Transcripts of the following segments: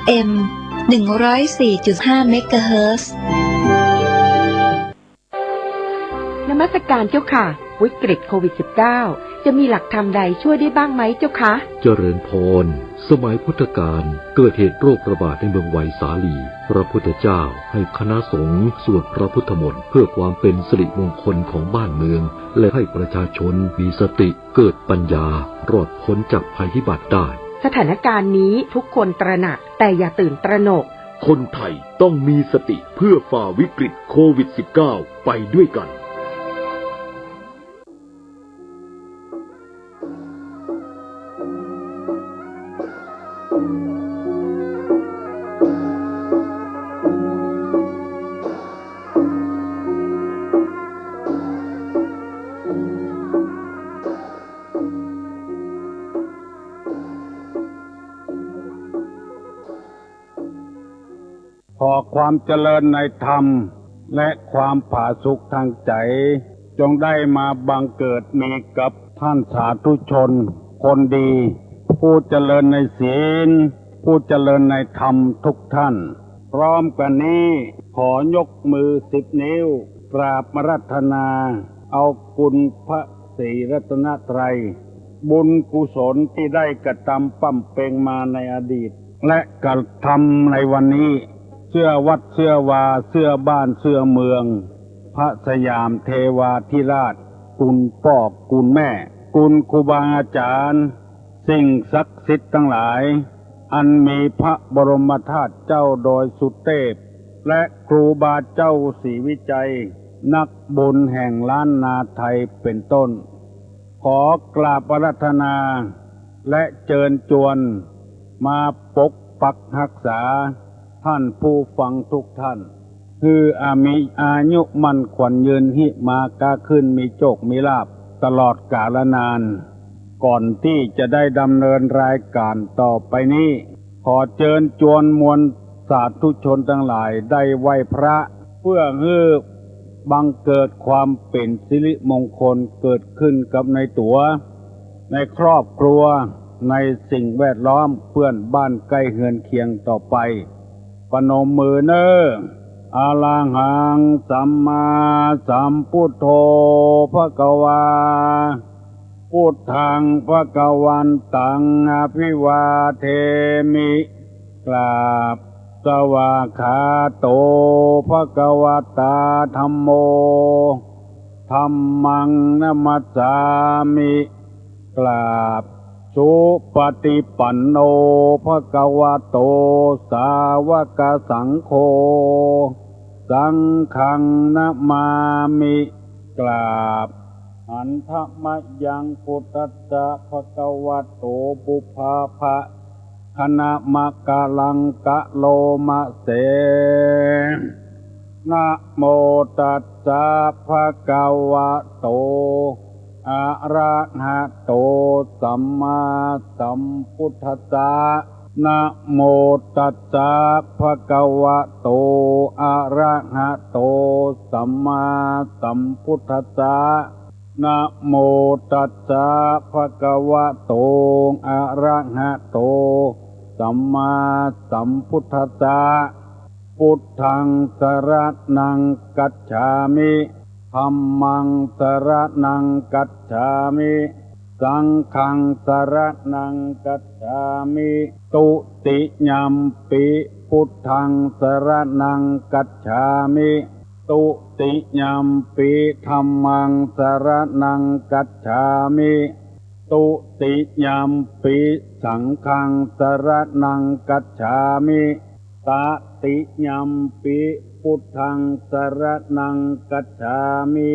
FM 104.5 เมกะเฮิรตซ์นมัสการเจ้าค่ะวิกฤตโควิด -19 จะมีหลักธรรมใดช่วยได้บ้างไหมเจ้าคะเจริญพรสมัยพุทธกาลเกิดเหตุโรคระบาดในเมืองไวสาลีพระพุทธเจ้าให้คณะสงฆ์สวดพระพุทธมนต์เพื่อความเป็นสิริมงคลของบ้านเมืองและให้ประชาชนมีสติเกิดปัญญารอดพ้นจากภัยพิบัติได้สถานการณ์นี้ทุกคนตระหนักแต่อย่าตื่นตระหนกคนไทยต้องมีสติเพื่อฝ่าวิกฤตโควิด -19 ไปด้วยกันขอความเจริญในธรรมและความผาสุกทางใจจงได้มาบังเกิดมีกับท่านสาธุชนคนดีผู้เจริญในศีลผู้เจริญในธรรมทุกท่านพร้อมกันนี้ขอยกมือ10 นิ้วกราบอาราธนาเอาคุณพระศรีรัตนตรัยบุญกุศลที่ได้กระทำปั้มเปงมาในอดีตและกระทำในวันนี้เสื้อวัดเสื้อวาเสื้อบ้านเสื้อเมืองพระสยามเทวาธิราชคุณพ่อคุณแม่คุณครูบาอาจารย์สิ่งศักดิ์สิทธิ์ทั้งหลายอันมีพระบรมธาตุเจ้าโดยสุเทพและครูบาเจ้าศรีวิจัยนักบุญแห่งล้านนาไทยเป็นต้นขอกราบอาราธนาและเชิญชวนมาปกปักรักษาท่านผู้ฟังทุกท่านคือมีอายุมั่นขวัญยืนหิมากาขึ้นมีโชคมีลาภตลอดกาลนานก่อนที่จะได้ดำเนินรายการต่อไปนี้ขอเชิญชวนมวลสาธุชนทั้งหลายได้ไหว้พระเพื่อให้บังเกิดความเป็นสิริมงคลเกิดขึ้นกับในตัวในครอบครัวในสิ่งแวดล้อมเพื่อนบ้านใกล้เฮือนเคียงต่อไปปนมมือเนออะระหังสัมมาสัมพุทโธภควาพุทธังภควันตังอภิวาเทมิกราบสวากขาโตภควตาธัมโมธัมมังนะมัสสามิกราบสุปฏิปันโนภควโตสาวกสังโฆสังฆังนะมามิกราบอันธมยังพุทธัสสะภควโตบุพพาภะคณะมะกะลังกะโลมะเสนะโมตัสสะภะคะวะโตอะระหะโตสัมมาสัมพุทธัสสะนะโมตัสสะภะคะวะโตอะระหะโตสัมมาสัมพุทธัสสะนะโมตัสสะภะคะวะโตอะระหะโตสัมมาสัมพุทธัสสะพุทธังสรณังกัจฉามิธัมมังสรณังกัจฉามิสังฆังสรณังกัจฉามิตุติยัมปิพุทธังสรณังกัจฉามิตุติยัมปิธัมมังสรณังกัจฉามิตุติยัมปิสังฆังสรณังกัจฉามิตติยัมปิพุทธังสรณังกัจฉามิ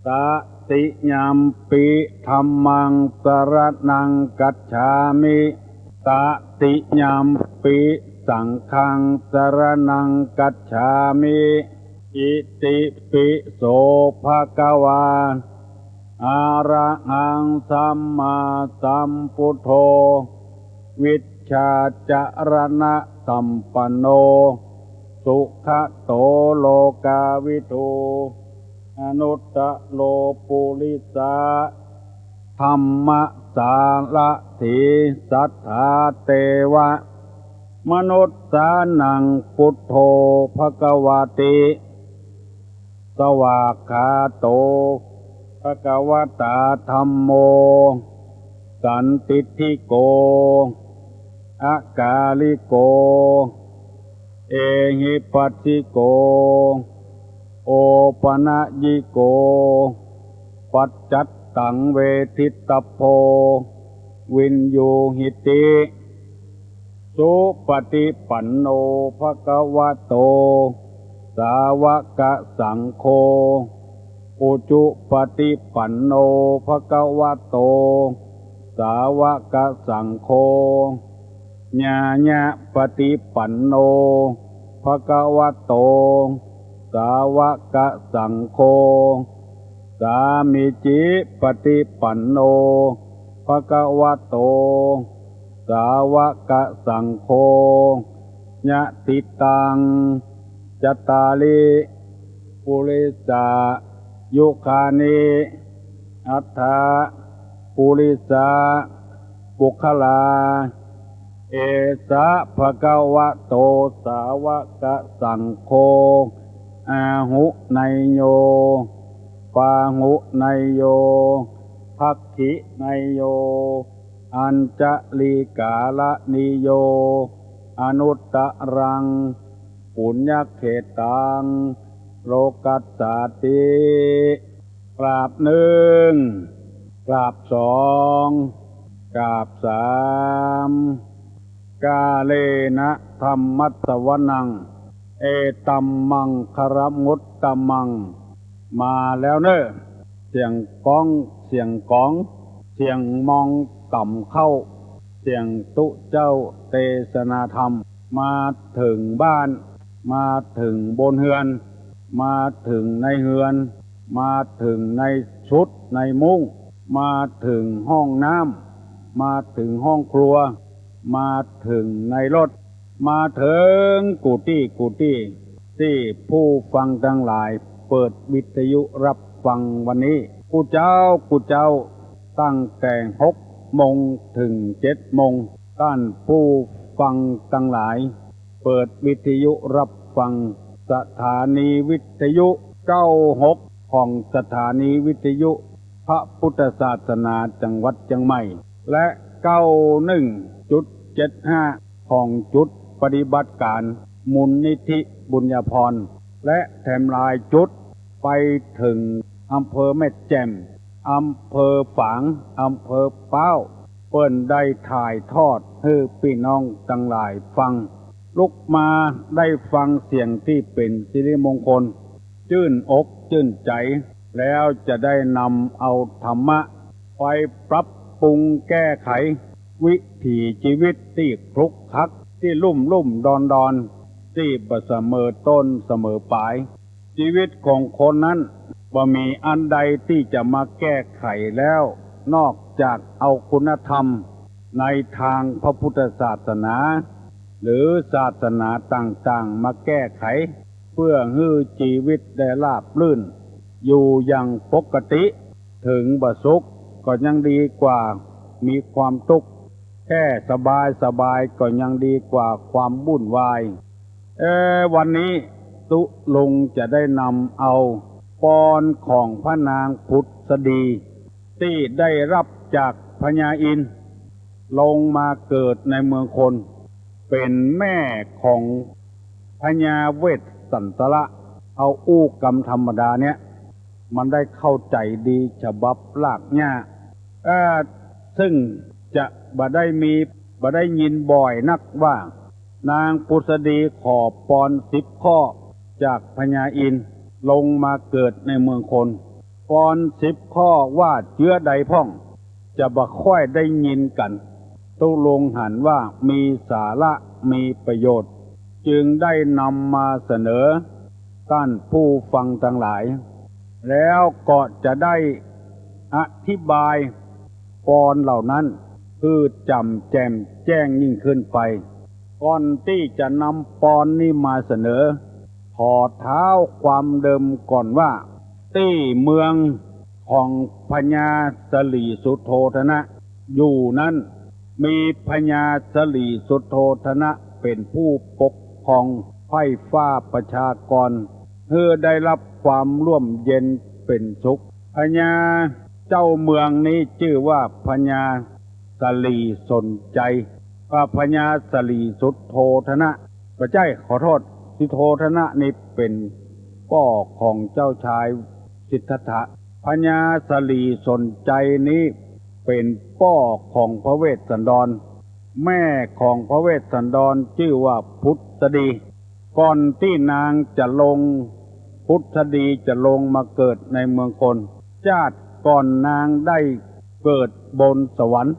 ตติยัมปิธัมมังสรณังกัจฉามิตติยัมปิสังฆังสรณังกัจฉามิอิติปิโสภะคะวาอะระหังสัมมาสัมพุทโธวิชชาจารณะสัมปันโนสุขโตโลกาวิทูอนุตตโลปุริสาธรรมสารถิสัทธาเทวะ มนุษย์สานังพุทโธภควาติสวากขาโตภควตาธัมโมสันติทิโกอากาลิโกเอหิปัสสิโกโอปนะยิโกปัจจัตตังเวทิตโพวินยูหิติสุปฏิปันโนภควโตสาวกสังโฆอุจุปฏิปันโนภควโตสาวกสังโฆญาญะปฏิปันโนภควโตสาวกสังโฆสามิจิปฏิปันโนภควโตสาวกสังโฆญะติตังจัตตาลิปุริสายุคานิอัฏฐาปุริสาปุคลาเอสะภะคะวะโตสาวกสังโฆอาหุไนโยปาหุไนโยภักขิไนโยอัญจลิกาลนิโยอนุตตรังปุญญเขตังโลกัสสาติกราบหนึ่งกราบสองกราบสามกาเลนะธรรมัสสวนังเอตัมมังคารมุตตมังมาแล้วเนอะเสียงก้องเสียงก้องเสียงมองต่ำเข้าเสียงตุเจ้าเทศนาธรรมมาถึงบ้านมาถึงบนเฮือนมาถึงในเฮือนมาถึงในชุดในมุ้งมาถึงห้องน้ำมาถึงห้องครัวมาถึงในรถมาถึงกุฏิที่ผู้ฟังทั้งหลายเปิดวิทยุรับฟังวันนี้กูเจ้าตั้งแต่6 โมงถึง7 โมงท่านผู้ฟังทั้งหลายเปิดวิทยุรับฟังสถานีวิทยุ96ของสถานีวิทยุพระพุทธศาสนาจังหวัดเชียงใหม่และ91.75ของจุดปฏิบัติการมูลนิธิบุญญาภรณ์และแถมลายจุดไปถึงอำเภอแม่แจ่มอำเภอฝางอำเภอเป้าเปิ้นได้ถ่ายทอดให้พี่น้องทั้งหลายฟังลุกมาได้ฟังเสียงที่เป็นสิริมงคลชื่นอกชื่นใจแล้วจะได้นำเอาธรรมะไปปรับปรุงแก้ไขวิถีชีวิตที่คลุกคลักที่ลุ่มดอนที่บ่เสมอต้นเสมอปลายชีวิตของคนนั้นบ่มีอันใดที่จะมาแก้ไขแล้วนอกจากเอาคุณธรรมในทางพระพุทธศาสนาหรือศาสนาต่างๆมาแก้ไขเพื่อให้ชีวิตได้ราบรื่นอยู่อย่างปกติถึงบ่สุขก็ยังดีกว่ามีความทุกข์แค่สบายก็ยังดีกว่าความวุ่นวายวันนี้ตุลงจะได้นำเอาปอนของพระนางพุทธดีที่ได้รับจากพญาอินทร์ลงมาเกิดในเมืองคนเป็นแม่ของพญาเวสสันตระเอาอู้กรรมธรรมดาเนี่ยมันได้เข้าใจดีฉบับลากหญ้าซึ่งจะบ่ได้ยินบ่อยนักว่านางพุทธดีขอปอน10 ข้อจากพญาอินทร์ลงมาเกิดในเมืองคนปอน10 ข้อว่าเชื้อใดพ่องจะบ่ค่อยได้ยินกันตุลงหันว่ามีสาระมีประโยชน์จึงได้นำมาเสนอท่านผู้ฟังทั้งหลายแล้วก็จะได้อธิบายปอนเหล่านั้นคือจำแจ่มแจ้งยิ่งขึ้นไปก่อนที่จะนำปอนนี้มาเสนอขอเท้าความเดิมก่อนว่าที่เมืองของพญาสลีสุโธทนะอยู่นั้นมีพญาสลีสุโธทนะ เป็นผู้ปกครองไพร่ฟ้าประชากรเพื่อได้รับความร่วมเย็นเป็นสุขพญาเจ้าเมืองนี้ชื่อว่าพญาสลีสนใจพญาสลีสุทโธทนะพระเจ้าขอโทษสิโธทนะนี่เป็นพ่อของเจ้าชายสิทธัตถะพญาสลีสนใจนี้เป็นพ่อของพระเวสสันดรแม่ของพระเวสสันดรชื่อว่าพุทธดีก่อนที่นางจะลงพุทธดีจะลงมาเกิดในเมืองคนชาติก่อนนางได้เกิดบนสวรรค์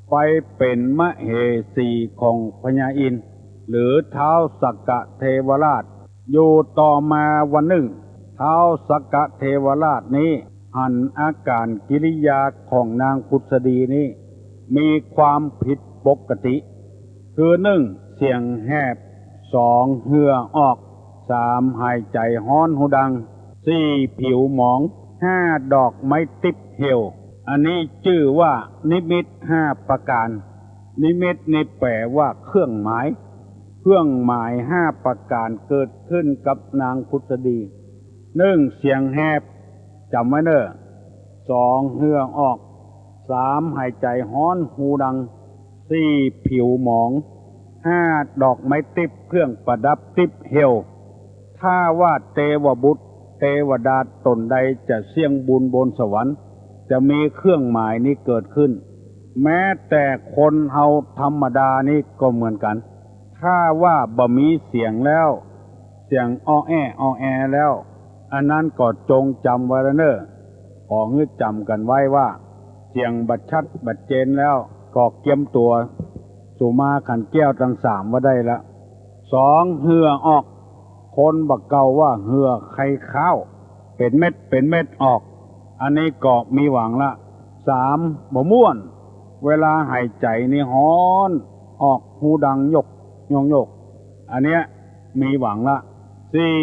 ไปเป็นมเหสีของพญาอินทร์หรือท้าวสักกะเทวราชอยู่ต่อมาวันหนึ่งท้าวสักกะเทวราชนี้หันอาการกิริยาของนางพุทธดีนี้มีความผิดปกติคือหนึ่งเสียงแหบสองเหื่อออกสามหายใจฮ้อนหูดังสี่ผิวหมองห้าดอกไม้ติบเหี่ยวอันนี้ชื่อว่านิมิตห้าประการนิมิตนี่แปลว่าเครื่องหมายห้าประการเกิดขึ้นกับนางพุทธดีหนึ่งเสียงแหบจำไว้เนอะสองเหื่อออกสามหายใจฮ้อนหูดังสี่ผิวหมองห้าดอกไม้ติบเครื่องประดับติบเหี่ยวถ้าว่าเทวบุตรเทวดาตนใดจะเสี่ยงบุญบนสวรรค์จะมีเครื่องหมายนี้เกิดขึ้นแม้แต่คนเฮาธรรมดานี่ก็เหมือนกันถ้าว่าบ่มีเสียงแล้วเสียงอ้อแอแล้วอันนั้นก็จงจำไว้แล้วเนอะขอให้จำกันไว้ว่าเสียงบัดชัดบัดเจนแล้วก็เกียมตัวสุมาขันแก้วทั้งสามว่าได้ละสองเหื่อออกคนบักเก่าว่าเหื่อไข่ข้าวเป็นเม็ดออกอันนี้ก็มีหวังละสามบ่ม่วนเวลาหายใจนี่ฮ้อนออกหูดังยกอันเนี้ยมีหวังละสี่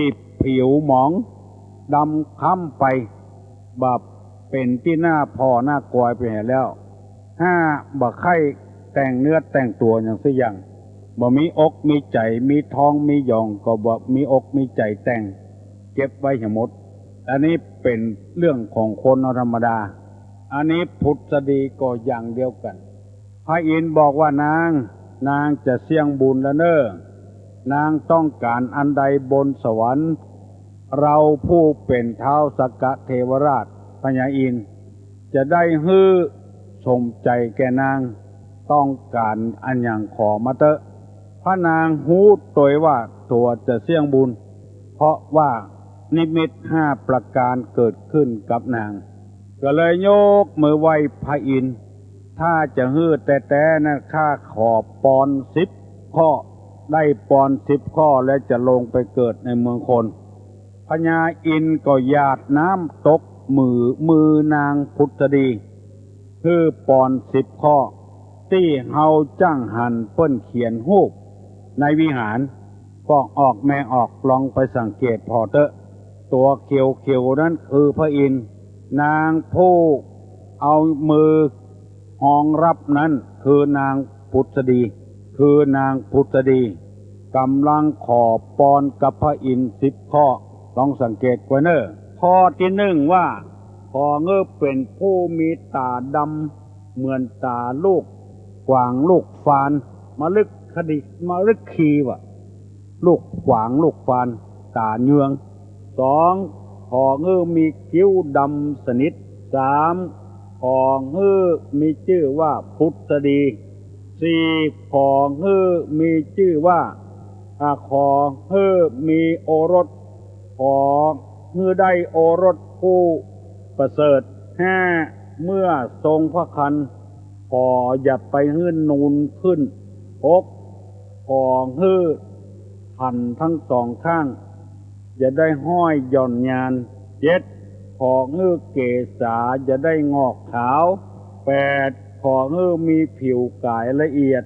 ผิวหมองดำค้ำไปแบบเป็นที่หน้าพ่อหน้ากอยไปเห็นแล้วห้าบ่ไข่แต่งเนื้อแต่งตัวอย่างสิอย่างบ่มีอกมีใจมีท้องมีหยองก็บ่มีอกมีใจแต่งเก็บไว้ให้หมดอันนี้เป็นเรื่องของคนธรรมดาอันนี้พุทธดีก็อย่างเดียวกันพระอินทร์บอกว่านางจะเสี่ยงบุญแล้วเนอะนางต้องการอันใดบนสวรรค์เราผู้เป็นท้าวสักกะเทวราชพญาอินทร์จะได้ฮื้อสมใจแก่นางต้องการอันอย่างขอมาเตอะพระนางฮู้ตัวว่าตัวจะเสี่ยงบุญเพราะว่านิมิตห้าประการเกิดขึ้นกับนางก็เลยยกมือไหว้พระอินทร์ถ้าจะฮื้อแต่นะข้าขอปอน10 ข้อได้ปอน10 ข้อและจะลงไปเกิดในเมืองคนพญาอินทร์ก็หยาดน้ำตกมือนางพุทธดีคือปอน10 ข้อที่เฮาจ้างหันเปิ้นเขียนรูปในวิหารก็ออกแม่ออกลองไปสังเกตพอเตอะตัวเขียวนั้นคือพระอินทร์นางผู้เอามือหองรับนั้นคือนางพุทธดีกำลังขอปอนกับพระอินทร์10 ข้อลองสังเกตไว้เนอะข้อที่หนึ่งว่าขอเงือเป็นผู้มีตาดำเหมือนตาลูกกวางลูกฟานมลึกขีว่ะลูกกวางลูกฟานตาเยืองสองขอเงือมีคิ้วดำสนิทสามขอเงือมีชื่อว่าพุทธดีสี่ขอเงือมีชื่อว่าขอเงือมีโอรสขอเงือได้โอรสผู้ประเสริฐห้าเมื่อทรงพระคันขออย่าไปหื้นนูนขึ้น6ขอหื้อหันทั้งสองข้างอย่าได้ห้อยหย่อนยาน7ขอหื้อเกศาอย่าได้งอกขาว8ขอหื้อมีผิวกายละเอียด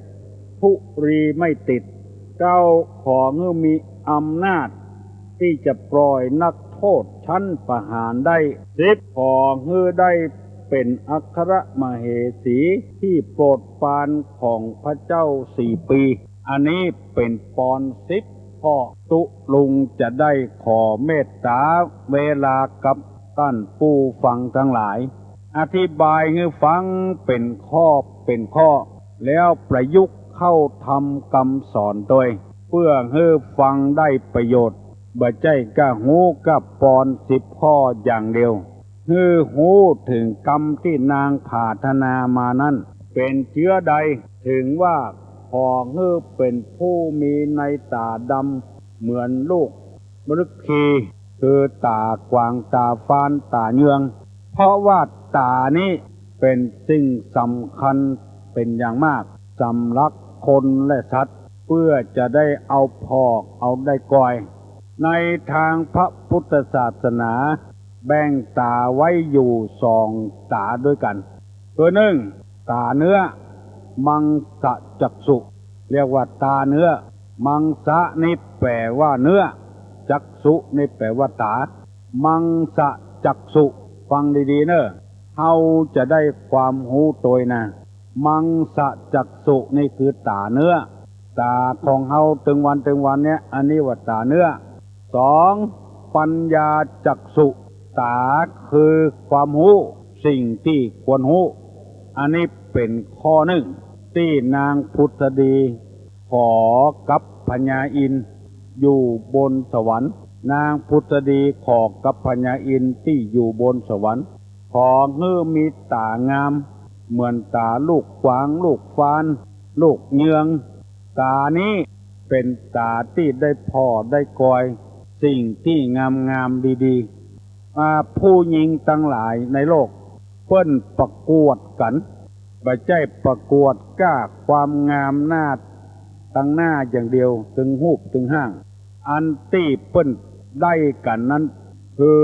พุรีไม่ติด9ขอหื้อมีอำนาจที่จะปล่อยนักโทษชั้นประหารได้10ขอหื้อได้เป็นอัครมเหสีที่โปรดปรานของพระเจ้า4 ปี อันนี้เป็นปอน10พ่อตุลุงจะได้ขอเมตตาเวลากับท่านผู้ฟังทั้งหลายอธิบายให้ฟังเป็นข้อแล้วประยุกต์เข้าทำคำสอนโดยเพื่อให้ฟังได้ประโยชน์บ่ใจกะหูกับปอน10ข้ออย่างเดียวให้หูถึงกรรมที่นางปรารถนามานั้นเป็นเชื้อใดถึงว่าขอให้เป็นผู้มีในตาดำเหมือนลูกมฤคีคือตากวางตาฟานตาเยืองเพราะว่าตานี้เป็นสิ่งสำคัญเป็นอย่างมากสำหรับคนและสัตว์เพื่อจะได้เอาพอกเอาได้ก่อยในทางพระพุทธศาสนาแบ่งตาไว้อยู่2ตาด้วยกันคือ1ตาเนื้อมังสะจักษุเรียกว่าตาเนื้อมังสะนี่แปลว่าเนื้อจักษุนี่แปลว่าตามังสะจักษุฟังดีๆเนอะเฮาจะได้ความรู้ตัวนะมังสะจักษุนี่คือตาเนื้อตาของเฮาถึงวันเนี่ยอันนี้ว่าตาเนื้อ2ปัญญาจักษุตาคือความรู้สิ่งที่ควรรู้อันนี้เป็นข้อ1ที่นางพุทธดีขอกับพญาอินทร์อยู่บนสวรรค์นางพุทธดีขอกับพญาอินทร์ที่อยู่บนสวรรค์ขอให้มีตางามเหมือนตาลูกกวางลูกฟานลูกเยืองตานี้เป็นตาที่ได้พ่อได้กอยสิ่งที่งามดีๆผู้หญิงทั้งหลายในโลกเพิ่นประกวดกันบ่ใช่ประกวดก้าความงามหน้าตั้งหน้าอย่างเดียวถึงหูปถึงห้างอันที่เปิ้นได้กันนั้นคือ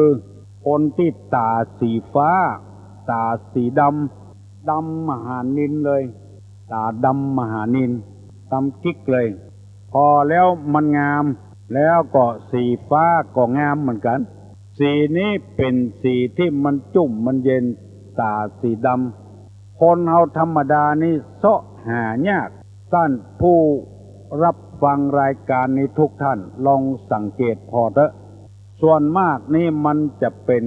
คนที่ตาสีฟ้าตาสีดำมหานิลเลยตาดำมหานิลดำกิ๊กเลยพอแล้วมันงามแล้วก็สีฟ้าก็งามเหมือนกันสีนี้เป็นสีที่มันจุ่มมันเย็นตาสีดำคนเอาธรรมดานี่เสาะหายากท่านผู้รับฟังรายการนี้ทุกท่านลองสังเกตพอเถอะส่วนมากนี่มันจะเป็น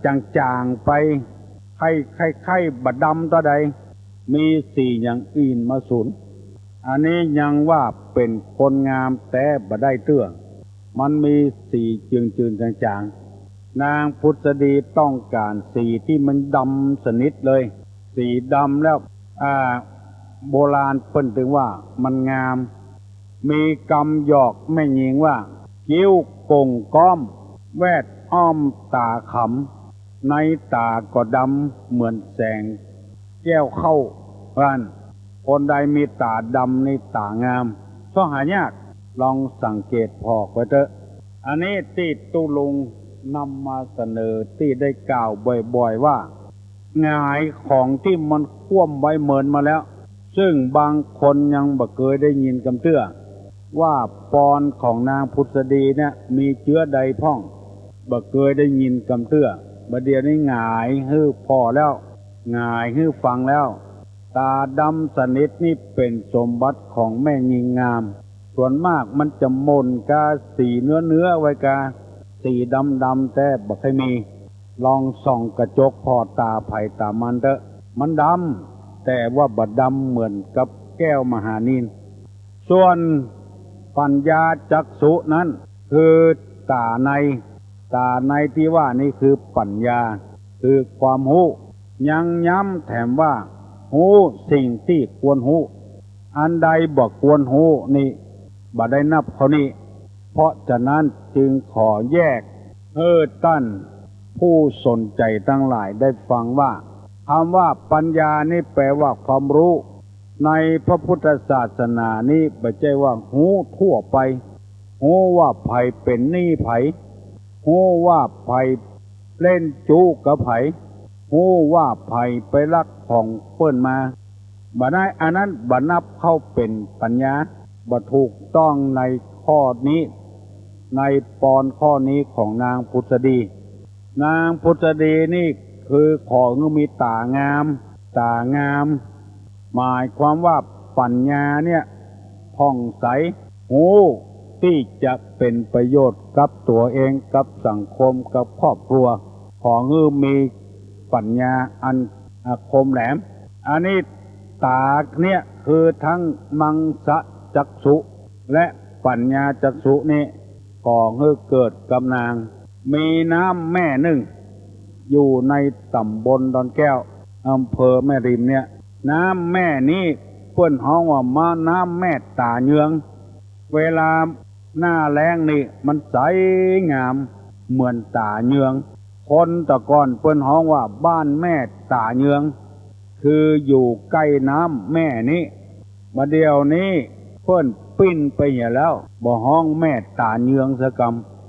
จางๆไปไข่บดดำต่อใดมีสีอย่างอื่นมาสูนอันนี้ยังว่าเป็นคนงามแต่บ่ได้เตื้อมันมีสีจืนๆจางๆนางพุทธดีต้องการสีที่มันดำสนิทเลยสีดำแล้วโบราณเพิ่นถึงว่ามันงามมีกำหยอกแม่หญิงว่ากิ้วกงก้อมแวดอ้อมตาขำในตาก็ดำเหมือนแสงแก้วเข้าบ้านคนใดมีตาดำในตางามก็หายากลองสังเกตพอไว้เถอะอันนี้ที่ตุลุงนำมาเสนอที่ได้กล่าวบ่อยๆว่าหงายของที่มันคว่ำไว้เหมือนมาแล้วซึ่งบางคนยังบ่เคยได้ยินกำเตื้อว่าปอนของนางพุทธดีเนี่ยมีเชื้อใดพ่องบ่เคยได้ยินกำเตื้อบัดเดี๋ยวนี้หงายฮื้อพอแล้วหงายฮื้อฟังแล้วตาดำสนิทนี่เป็นสมบัติของแม่หญิงงามส่วนมากมันจะมนกาสีเนื้อไว้กาสีดำแต่บ่เคยมีลองส่องกระจกพอตาไผ่ตามันเถอะมันดำแต่ว่าบ่ดำเหมือนกับแก้วมหานิลส่วนปัญญาจักษุนั้นคือตาในที่ว่านี่คือปัญญาคือความรู้ยังย้ำแถมว่ารู้สิ่งที่ควรรู้อันใดบ่ควรรู้นี่บ่ได้นับเขานี่เพราะฉะนั้นจึงขอแยกท่านผู้สนใจทั้งหลายได้ฟังว่าคำว่าปัญญานี่แปลว่าความรู้ในพระพุทธศาสนานี่ไม่ใช่ว่าหูทั่วไปหูว่าไผเป็นหนี้ไผหูว่าไผเล่นจู้กับไผหูว่าไผไปลักของเปิ้นมาบ่ได้อันนั้นบ่นับเข้าเป็นปัญญาบ่ถูกต้องในข้อนี้ในปอนข้อนี้ของนางพุทธดีนางพุทธดีนี่คือของมีตางามหมายความว่าปัญญาเนี่ย ผ่องใสหูที่จะเป็นประโยชน์กับตัวเองกับสังคมกับครอบครัวขอให้มีปัญญาอันคมแหลมอันนี้ตาเนี่ยคือทั้งมังสะจักษุและปัญญาจักษุนี่ก่อให้เกิดกำนางมีน้ำแม่หนึ่งอยู่ในตำบลดอนแก้วอำเภอแม่ริมเนี่ยน้ำแม่นี้เพิ่นฮ้องว่ามาน้ำแม่ตาเยืองเวลาหน้าแล้งนี่มันใสงามเหมือนตาเยืองคนแตะก่อนเพิ่นฮ้องว่าบ้านแม่ตาเยืองคืออยู่ใกล้น้ำแม่นี้มาเดียวนี้เพิ่นปิ้นไปเหี่ยแล้วบ่ฮ้องแม่ตาเยืองสะก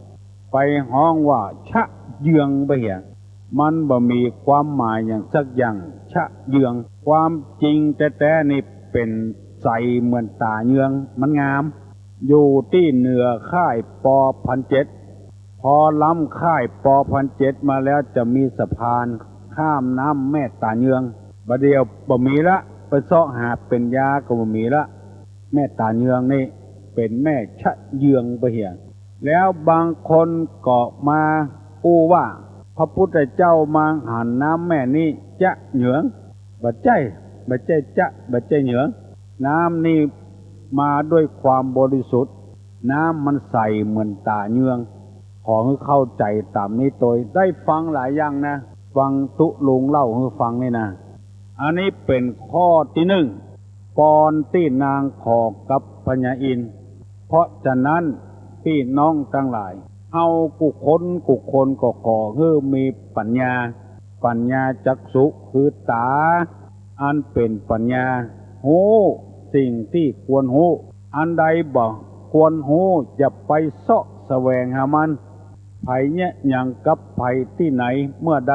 ำไปฮ้องว่าชะเยืองไปเหี่ยมันบ่มีความหมายอย่างสักอย่างชะเยืองความจริงแต่นี่เป็นใสเหมือนตาเยืองมันงามอยู่ที่เหนือค่ายป.107พอล้ำค่ายป.107มาแล้วจะมีสะพานข้ามน้ำแม่ตาเยืองบัดเดียวบ่มีละไปเสาะหาเป็นยาก็บ่มีละแม่ตาเยืองนี่เป็นแม่ชะเยืองไปเหี่ยแล้วบางคนก็มาอู้ว่าพระพุทธเจ้ามาหันน้ำแม่นี้จะเหยืองบัดใจจะบัดใจเหยืองน้ำนี่มาด้วยความบริสุทธิ์น้ำมันใสเหมือนตาเยืองขอให้เข้าใจตามนี้โดยได้ฟังหลายอย่างนะฟังตุลุงเล่าให้ฟังนี่นะอันนี้เป็นข้อที่หนึ่งก่อนที่นางขอกับพญาอินทร์เพราะฉะนั้นพี่น้องทั้งหลายเอากุคนก็ขอให้มีปัญญาจักษุคือตาอันเป็นปัญญาหูสิ่งที่ควรหูอันใดบ่ควรหูอย่าไปเสาะแสวงหามันไผเนี่ยอย่างกับไผที่ไหนเมื่อใด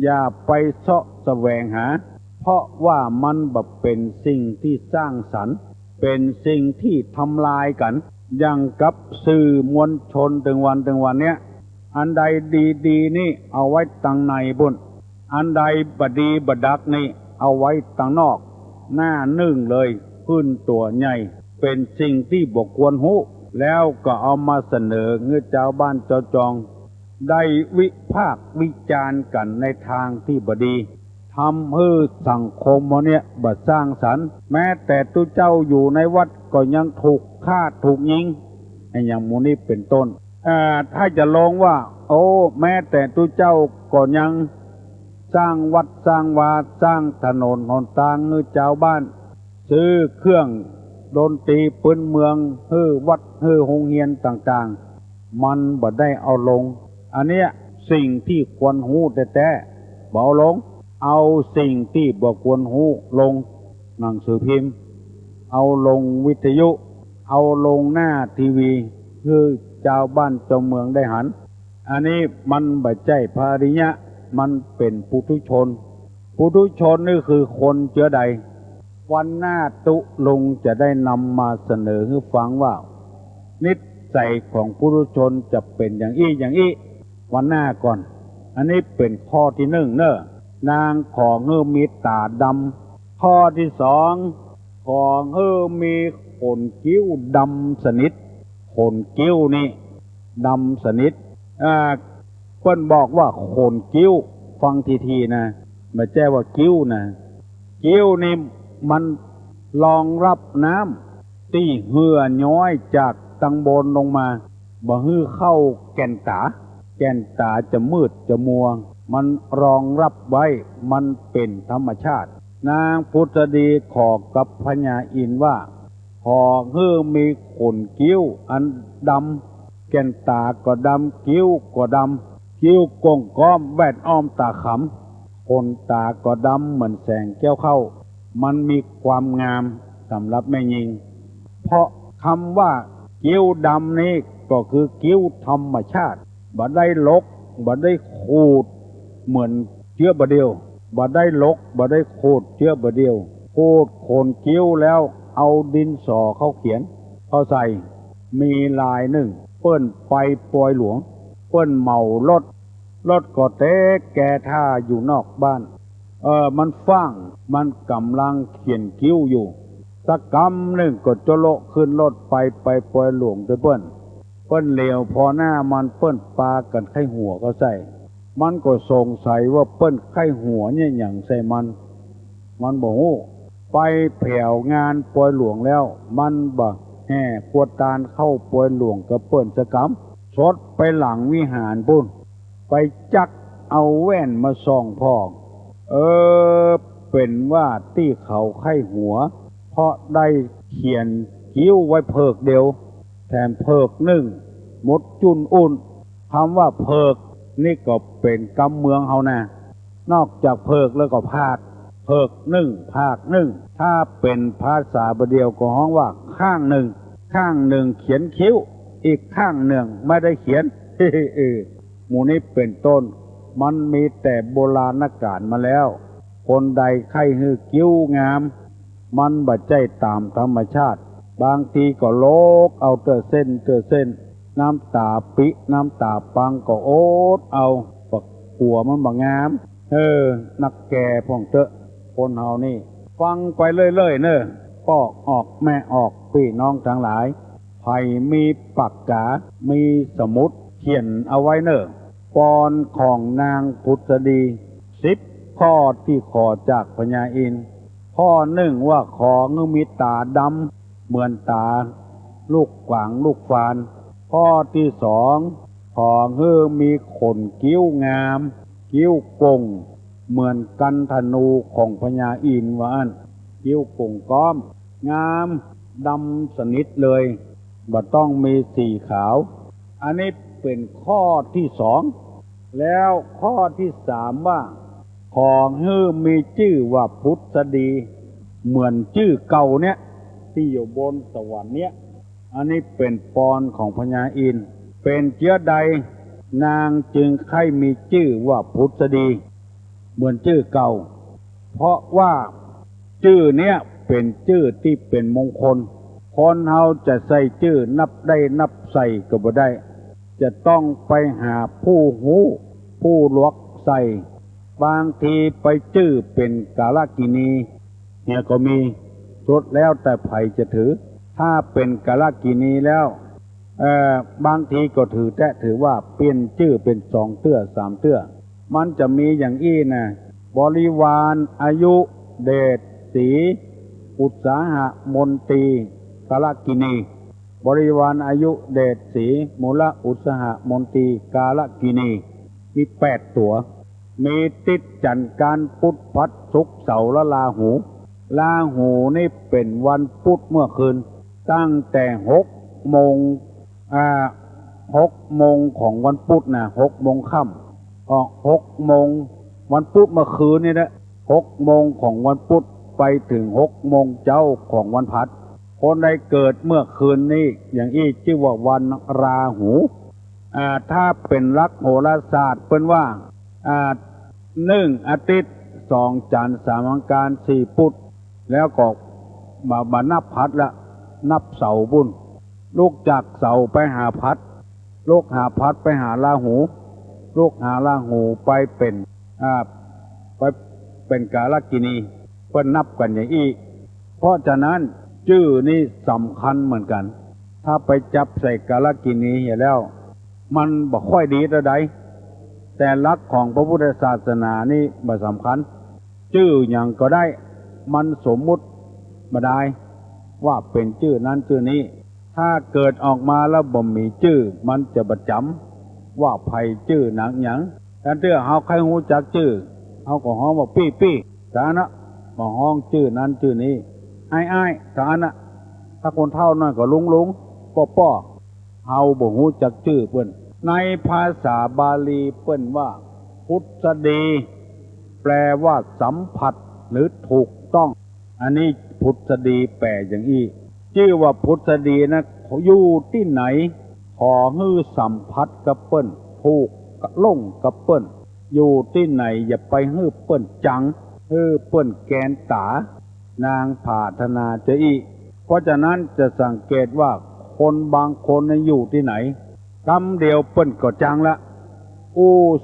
อย่าไปเสาะแสวงหาเพราะว่ามันบ่เป็นสิ่งที่สร้างสรรค์เป็นสิ่งที่ทำลายกันอย่างกับสื่อมวลชนถึงวันเนี้ยอันใดดีนี่เอาไว้ตังในบุญอันใดบดีบดักนี่เอาไว้ตังนอกหน้านึ่งเลยขึ้นตัวใหญ่เป็นสิ่งที่บ่ควรหูแล้วก็เอามาเสนอเงื้อเจ้าบ้านเจ้าจองได้วิพากษ์วิจารณ์กันในทางที่บดีทำให้สังคมเนี่ยบ่สร้างสรรค์แม้แต่ตู้เจ้าอยู่ในวัดก็ยังถูกฆ่าถูกยิงอย่างมูนี้เป็นต้นถ้าจะลงว่าโอ้แม้แต่ตู้เจ้าก็ยังสร้างวัดสร้างวาสร้างถนนหนทางให้เจ้าบ้านซื้อเครื่องดนตรีปืนเมืองให้วัดให้โรงเรียนต่างๆมันบ่ได้เอาลงอันเนี้ยสิ่งที่ควรหูแต่บ่เอาลงเอาสิ่งที่บ่ควรหูลงหนังสือพิมพ์เอาลงวิทยุเอาลงหน้าทีวีคือเจ้าบ้านเจ้าเมืองได้หันอันนี้มันบ่ใช่ภริยะมันเป็นปุถุชนนี่คือคนเชื้อใดวันหน้าตุลุงจะได้นำมาเสนอให้ฟังว่านิสัยของปุถุชนจะเป็นอย่างอี้วันหน้าก่อนอันนี้เป็นข้อที่หนึ่งเนอะนางของเฮือมีตาดำข้อที่สองของเฮือมีขนคิ้วดำสนิทขนคิ้วนี่ดำสนิทเพิ่นบอกว่าขนคิ้วฟังทีนะไม่ใช่ว่าคิ้วนะคิ้วนี่มันรองรับน้ำที่เหือย้อยจากตังบนลงมาบ่ฮื้อเข้าแก่นตาจะมืดจะมัวมันรองรับไว้มันเป็นธรรมชาตินางพุทธดีขอกับพญาอินทร์ว่าขอฮื้อมีขนคิ้วอันดำแก่นตาก็ดำคิ้วก็ดำคิ้วกงก้อมแวดอ้อมตาขำขนตาก็ดำเหมือนแสงแก้วเข้ามันมีความงามสำหรับแม่หญิงเพราะคำว่าคิ้วดำนี้ก็คือคิ้วธรรมชาติบ่ได้ลกบ่ได้ขูดเหมือนเชื้อบะเดียวบ่ได้ลกบ่ได้ขูดเชื้อบะเดียวขูดโคนคิ้วแล้วเอาดินสอเข้าเขียนเข้าใส่มีลายหนึ่งเปิ้นไปปอยหลวงเปิ้นเมารถก็เตะแก่ท่าอยู่นอกบ้านมันฟังมันกำลังเขียนคิ้วอยู่ สักกำหนึ่งก็จะโลขึ้นรถไปปล่อยหลวงด้วยเปิ้นเหลียวพอหน้ามันเปิ้นปากันไข้หัวก็ใส่มันก็สงสัยว่าเปิ้นไข้หัวเนี่ยอย่างใส่มันบอกโอ้ไปแผ่วงานปล่อยหลวงแล้วมันบ่แห่ขวดตาลเข้าปล่อยหลวงกับเปิ้นสะกำสดไปหลังวิหารปุ่นไปจักเอาแว่นมาส่องพอกเป็นว่าที่เขาไข้หัวเพราะได้เขียนคิ้วไว้เพิกเดียวแถมเพิกหนึ่งมดจุนอุ่นคำว่าเพิกนี่ก็เป็นกำเมืองเฮานะนอกจากเพิกแล้วก็ภาคเพิกหนึ่งภาคหนึ่งถ้าเป็นภาษาบาเดียวก็ฮ้องว่าข้างหนึ่งเขียนคิ้วอีกข้างหนึ่งไม่ได้เขียน หมู่นี้เป็นต้นมันมีแต่โบราณกาลมาแล้วคนใดไข้ฮือคิ้วงามมันบ่ใจตามธรรมชาติบางทีก็โลกเอาเตอเส้นน้ำตาปิน้ำตาปังก็โอ๊ตเอาปักหัวมันบ่งามนักแก่พ่องเตอะคนเฮานี่ฟังไปเรื่อยๆเนอะก็ออกแม่ออกพี่น้องทั้งหลายไผมีปากกามีสมุดเขียนเอาไว้เนอะกรของนางพุทธดี10ข้อที่ขอจากพญาอินทร์ข้อหนึ่งว่าของมีตาดำเหมือนตาลูกกวางลูกฟานข้อที่สองของมีขนคิ้วงามคิ้วกงเหมือนกันธนูของพญาอินทร์ว่าอันคิ้วกงก้อมงามดำสนิทเลยบ่ต้องมีสีขาวอันนี้เป็นข้อที่สองแล้วข้อที่สามว่าของมีชื่อว่าพุทธดีเหมือนชื่อเก่าเนี่ยที่อยู่บนสวรรค์เนี่ยอันนี้เป็นปอนของพญาอินทร์เป็นเชื้อใดนางจึงใคร่มีชื่อว่าพุทธดีเหมือนชื่อเก่าเพราะว่าชื่อเนี้ยเป็นชื่อที่เป็นมงคลคนเฮาจะใส่ชื่อนับได้นับใส่ก็บ่ได้จะต้องไปหาผู้หูผู้ลวกใส่บางทีไปชื่อเป็นกาลกินีเนี่ยก็มีสุดแล้วแต่ไผจะถือถ้าเป็นกาลกินีแล้วบางทีก็ถือว่าเปลี่ยนชื่อเป็น2เตื้อ3เตื้อมันจะมีอย่างอี้นะบริวารอายุเดชศรีอุตสาหะมนตรีกาลกินีบริวารอายุเดชศรีมูลอุตสาหะมนตรีกาลกินีมี8ตัวมีติดจันทร์การพุธพัดศุกร์เสาร์และลาหูนี่เป็นวันพุธเมื่อคืนตั้งแต่6 โมงของวันพุธนะ6 โมงค่ำ6 โมงวันพุธเมื่อคืนนี่นะ6 โมงของวันพุธไปถึง6 โมงเจ้าของวันพัดคนใดเกิดเมื่อคืนนี้อย่างอี้ชื่อว่าวันราหูถ้าเป็นลักษณ์โหราศาสตร์เป็นว่า1 อาทิตย์2 จันทร์3 อังคาร4 พุธแล้วก็มานับพัดละนับเสาบุญลูกจากเสาไปหาพัดลูกหาพัดไปหาราหูลูกหาราหูไปเป็นกาลกินีเพิ่นนับกันอย่างอี้เพราะฉะนั้นชื่อนี้สำคัญเหมือนกันถ้าไปจับใส่กาลกินีเห็นแล้วมันบ่ค่อยดีเท่าใดแต่หลักของพระพุทธศาสนานี่บ่สำคัญชื่ออย่างก็ได้มันสมมุติบ่ได้ว่าเป็นชื่อนั้นชื่อนี้ถ้าเกิดออกมาแล้วบ่มีชื่อมันจะบ่จำว่าไผชื่อหนังหยังแต่เตื้อเฮาใครฮู้จักชื่อเฮาก็ฮ้องว่าปี้สานะบ่ฮ้องชื่อนั้นชื่อนี้อ้ายสานะถ้าคนเฒ่าน้อยก็ลุงป้อเฮาบ่ฮู้จักชื่อเพิ่นในภาษาบาลีเปิ้นว่าพุทธดีแปลว่าสัมผัสหรือถูกต้องอันนี้พุทธดีแปลอย่างอี้ชื่อว่าพุทธดีนะอยู่ที่ไหนขอฮื้อสัมผัสกับเปิ้นถูกลงกับเปิ้นอยู่ที่ไหนอย่าไปฮื้อเปิ้นจังฮื้อเปิ้นแกนตานางผาธนาจะอีเพราะฉะนั้นจะสังเกตว่าคนบางคนอยู่ที่ไหนกรรมเดียวเปิ้นก็จังละ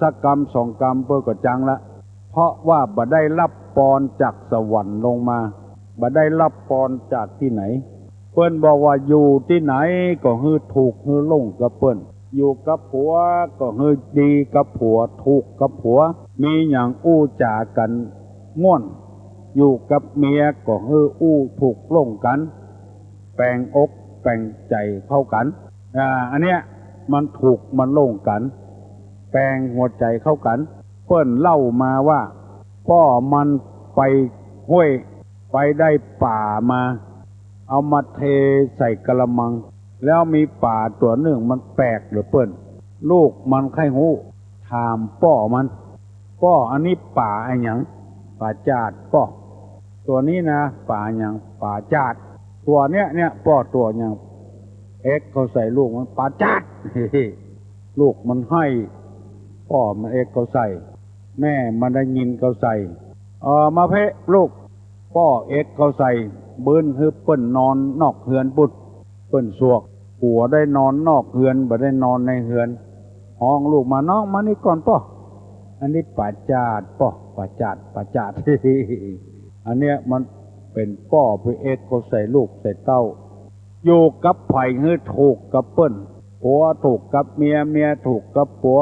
สักกรรม2 กรรมเปิ้นก็จังละเพราะว่าบ่ได้รับปอนจากสวรรค์ลงมาบ บ่ได้รับพรจากที่ไหนเปิ้นบอกว่าอยู่ที่ไหนก็ฮือถูกฮือลงกับเปิ้นอยู่กับผัวก็ฮือดีกับผัวถูกกับผัวมีหยังอู้จากันม่วนอยู่กับเมียก็ฮืออู้ถูกลงกันแปลงอกแปลงใจเข้ากันอันเนี้ยมันถูกมันลงกันแปลงหัวใจเข้ากันเปิ้นเล่ามาว่าพ่อมันไปห้วยไปได้ป่ามาเอามาเทใส่กระมังแล้วมีป่าตัวหนึ่งมันแปลกหรือเปิ้นลูกมันไข้หูถามพ่อมันพ่ออันนี้ป่าอะไรหยังป่าจาดพ่อตัวนี้นะป่าหยังป่าจาดตัวเนี้ยพ่อตัวหยังเอ็กเขาใส่ลูกมันป่าจาด ลูกมันให้พ่อมันเอ็กเขาใส่แม่มันได้ยินเขาใส่มาเพะลูกพ่อเอ็กเขาใส่บืนฮึบเปิ้นนอนนอกเฮือนบุดเปิ้นสวกผัวได้นอนนอกเฮือนบ่ได้นอนในเฮือนห้องลูกมาน้องมานี่ก่อนป่ออันนี้ป่าจาดป่อป่าจาด อันเนี้ยมันเป็นป่อไปเอ็กเขาใส่ลูกใส่เต้าอยู่กับไผ่ฮือถูกกับเปิ้นผัวถูกกับเมียเมียถูกกับผัว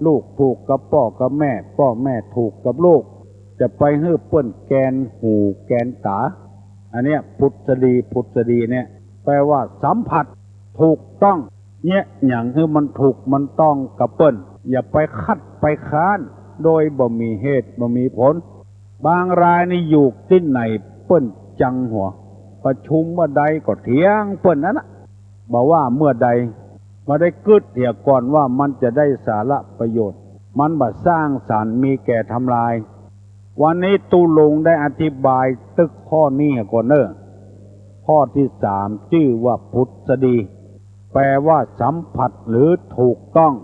ลูกถูกกับพ่อกับแม่พ่อแม่ถูกกับลูกจะไปฮื้อเปิ้นแกนหูแกนตาอันเนี้ยพุทธดีเนี่ยแปลว่าสัมผัสถูกต้องเนี่ยอย่างฮื้อมันถูกมันต้องกับเปิ้นอย่าไปคัดไปค้านโดยบ่มีเหตุบ่มีผลบางรายนี่อยู่ที่ไหนเปิ้นจังหัวประชุมเมื่อใดก็เถียงเปิ้นนั่นน่ะบอกว่าเมื่อใดมาได้กึดเถียก่อนว่ามันจะได้สาระประโยชน์มันบ่สร้างสรรค์มีแก่ทำลายวันนี้ตูลงได้อธิบายตึกข้อนี้ก่อนข้อที่3ชื่อว่าพุทธดีแปลว่าสัมผัสหรือถูกต้อง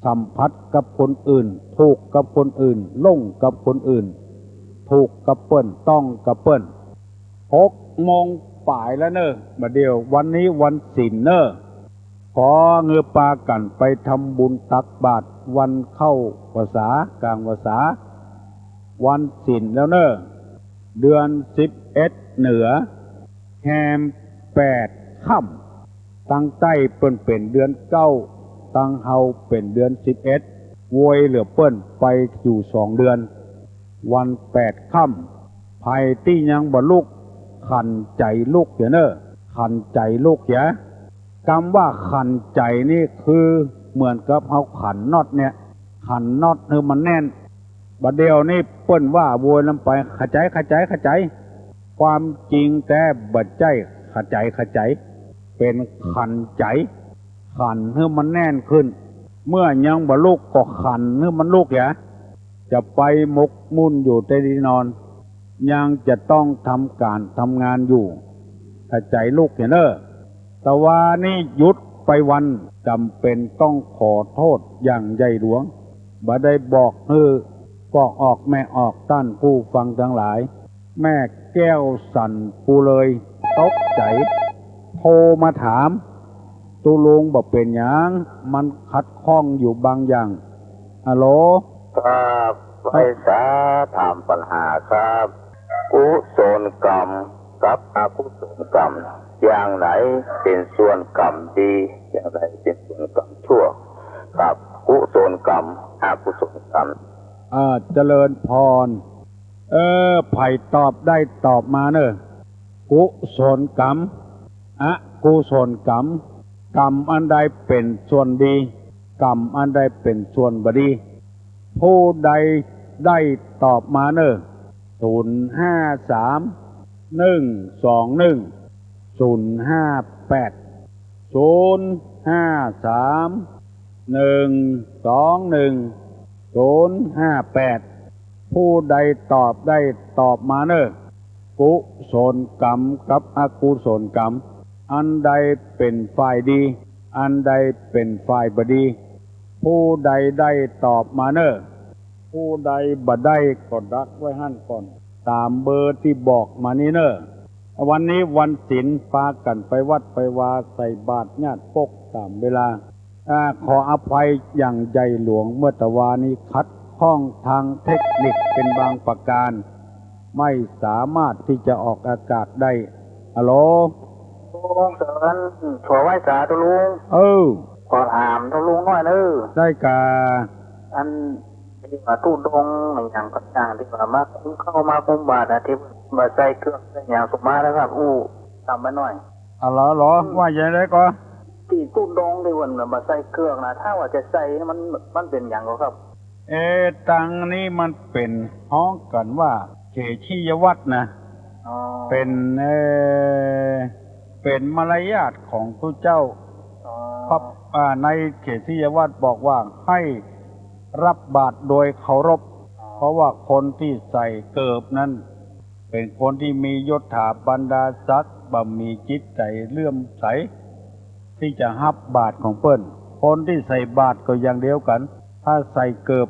สัมผัสกับคนอื่นถูกกับคนอื่นลงกับคนอื่นถูกกับเปิ้นต้องกับเปิ้น6 โมงป่ายแล้วบัดเดียววันนี้วันศีลขอเงือปากันไปทำบุญตักบาตรวันเข้าพรรษากลางพรรษาวันศีลแล้วเดือน11เหนือแฮม8ค่ำตั้งใต้เปิ้นเป็นเดือน9ตั้งเฮาเป็นเดือน11วยเหลือเปิ้นไปอยู่2 เดือนวัน8ค่ำภัยที่ยังบ่ลุกขันใจลูกเสียขันใจลูกเสียคำว่าขันใจนี่คือเหมือนกับเฮาขันน็อตเนี่ยขันน็อตคือมันแน่นบัดเดียวนี่เปิ้นว่าโวยลำไปขจายความจริงแต่บัดใจขจายเป็นขันใจขันให้มันแน่นขึ้นเมื่อยังบ่ลุกก็ขันให้มันลุกจะไปหมกมุ่นอยู่แต่ที่นอนยังจะต้องทำการทำงานอยู่ขจายลุกแต่ว่านี่หยุดไปวันจำเป็นต้องขอโทษอย่างใหญ่หลวงบ่ได้บอกบอกออกแม่ออกท่านผู้ฟังทั้งหลายแม่แก้วสั่นปูเลยตกใจโทรมาถามตุลุงบอกเป็นหยังมันขัดข้องอยู่บางอย่างฮัลโหลครับไปสาถามปัญหาครับกุศลกรรมกับอกุศลกรรมอย่างไหนเป็นส่วนกรรมดีอย่างไรเป็นส่วนกรรมชั่วครับกุศลกรรมอกุศลกรรมเจริญพรไผ่ตอบได้ตอบมากุศลกรรมอกุศลกรรมกรรมอันใดเป็นส่วนดีกรรมอันใดเป็นส่วนบดีผู้ใดได้ตอบมาผู้ใดตอบได้ตอบมากุศลกรรมกับอกุศลกรรมอันใดเป็นฝ่ายดีอันใดเป็นฝ่ายบดีผู้ใดได้ตอบมาผู้ใดบ่ได้ก็ดักไว้หั่นก่อนตามเบอร์ที่บอกมานี้วันนี้วันศีลพากันไปวัดไปวาใส่บาตรญาติปกตามเวลาขออภัยอย่างใหญ่หลวงเมื่อตะวานี้ขัดข้องทางเทคนิคเป็นบางประการ ไม่สามารถที่จะออกอากาศได้ฮัลโหลลุงเสินถั่วไว้สาตุลุงขอถามตุลุงหน่อยเด้อได้กาอันที่ว่าตู้ดงอย่างก็อย่างที่ว่ามาคุ้มเข้ามาคุ้มบาทที่มาใส่เครื่องใส่อย่างสุมาแล้วครับทำมาหน่อยเหรอว่าอย่างไรก็ที่ตู้ดงที่วันมาใส่เครื่องนะถ้าว่าจะใส่มันเป็นอย่างก็ครับตังนี้มันเป็นห้องกันว่าเขชียวัตรนะเป็นมารยาทของพระเจ้าพระในเขชียวัตรบอกว่าให้รับบาตรโดยเคารพเพราะว่าคนที่ใส่เกิบนั้นเป็นคนที่มียศถาบรรดาศักดิ์บ่มีจิตใจเลื่อมใสที่จะรับบาตรของเปิ้นคนที่ใส่บาตรก็อย่างเดียวกันถ้าใส่เกิบ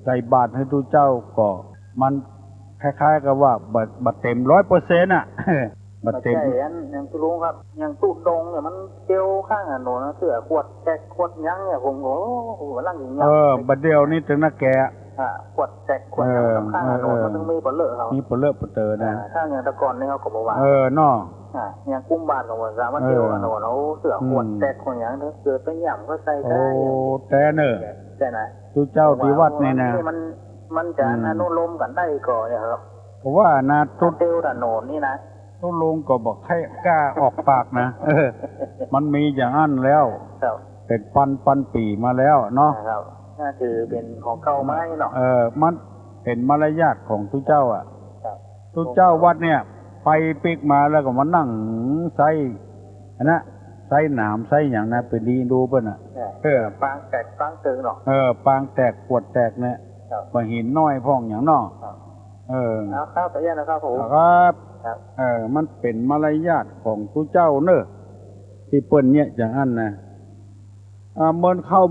ใส่บาตรให้ทุเจ้าก็มันคล้ายๆกับว่าบัดเต็ม 100% อ่ะบัดเต็มอย่างตุลุงครับอย่างตู้ดงเนี่ยมันเจียวข้างโหนนะเสือขวดแจกขวดยั้งเนี่ยผมโอ้ร่างอย่างเงี้ยบัดเดียวนี่ถึงน่ะแกขวดแจกขวดข้างโหนมันต้องมีปลาเลอะเขามีปลาเลอะปลาเตอนะถ้าอย่างตะกอนนี่เขาก็บอกว่าน้ออย่างกุ้งบาทของวันสามันเจียวโหนเขาเสือขวดแจกขวดยั้งเสือเป็นหย่ำก็ใส่ได้แต่เนอะแต่ไหนทุเจ้าที่วัดนี่นะมันจะอนุโลมกันได้ก่อนเนี่ยครับเพราะว่านะตุเตียวโหนนี่นะตุลุงก็บอกให้กล้าออกปากนะมันมีอย่างนั้นแล้วเป็นปันปีมาแล้วเนาะน่าถือเป็นของเก่าไม้เนาะมันเป็นมารยาทของทุเจ้าทุเจ้าวัดเนี่ยไปปิกมาแล้วก็มานั่งใส่นะใส่หนามใส่อย่างนั้นไปดีดูเปิ้นอ่ะปางแตกปางตึงเนาะปางแตกปวดแตกเนี่ยมาหินน้อยพ่องอย่างนอกครับแต่ยังนะครับผมครับมันเป็นมารยาทของทุเจ้าเนอะที่เปิ้นเนี่ยอย่างนั้นนะเมินเข้า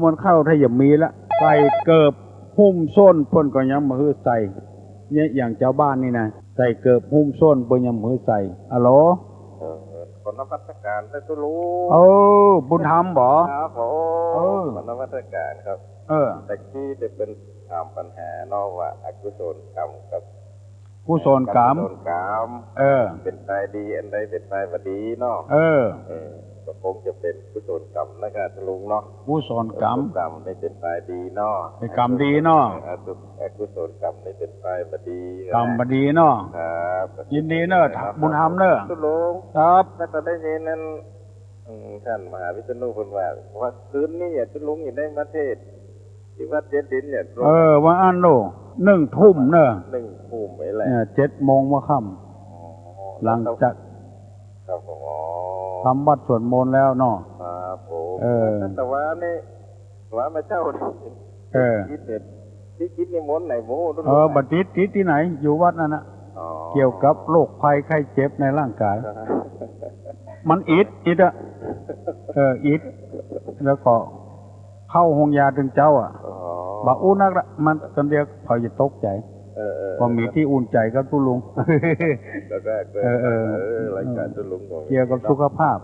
ถ้าอย่ามีละใส่เกิบหุ้มส้นเปิ้นก็ยังมาฮือใส่เนี่ยอย่างเจ้าบ้านนี่นะใส่เกิบหุ้มส้นเปิ้นยังมาฮือใส่ฮัลโหลคนนวัตการได้ตุลุบุญธรรมบ่ครับผมคนนวัตการครับแต่ที่จะเป็นถามปัญหานอกว่าอกุศลกรรมกับกุศลกรรมเป็นไปดีอันใดเป็นไปบ่ดีเนาะก็คงจะเป็นกุศลกรรมนะครับลุงเนาะกุศลกรรมได้เป็นไปดีเนาะเป็นกรรมดีเนาะอกุศลกรรมได้เป็นไปบ่ดีกรรมบ่ดีเนาะครับยินดีเนอะบุญธรรมเนอะลุงครับแล้วก็ได้ยินนั้นท่านมหาวิษณุเพิ่นว่าคืนนี้ลุงอย่าได้มาเทศที่วัดเจ็ดดินเนี่ยว่าอันโน1 ทุ่มเนอะ1 ทุ่มไว้แหละ7 โมงเมื่อค่ำหลังจากครับทำวัดสวดมนต์แล้วเนาะครับผมแต่ว่านี่ว่ามาเจ้าคิดเด็ดที่คิดนิมนต์ไหนโม้บัดติดที่ไหนอยู่วัดนั่นนะเกี่ยวกับโรคภัยไข้เจ็บในร่างกายมันอิดอ่ะอิดแล้วก็เข้าห้องยาถึงเจ้าบ่อุ่นนักละมันกันเดียวพอจะตกใจพอมีที่อุ่นใจก็ตุลุงแล้วก็รายการตุลุงเกี่ยวกับสุขภาพ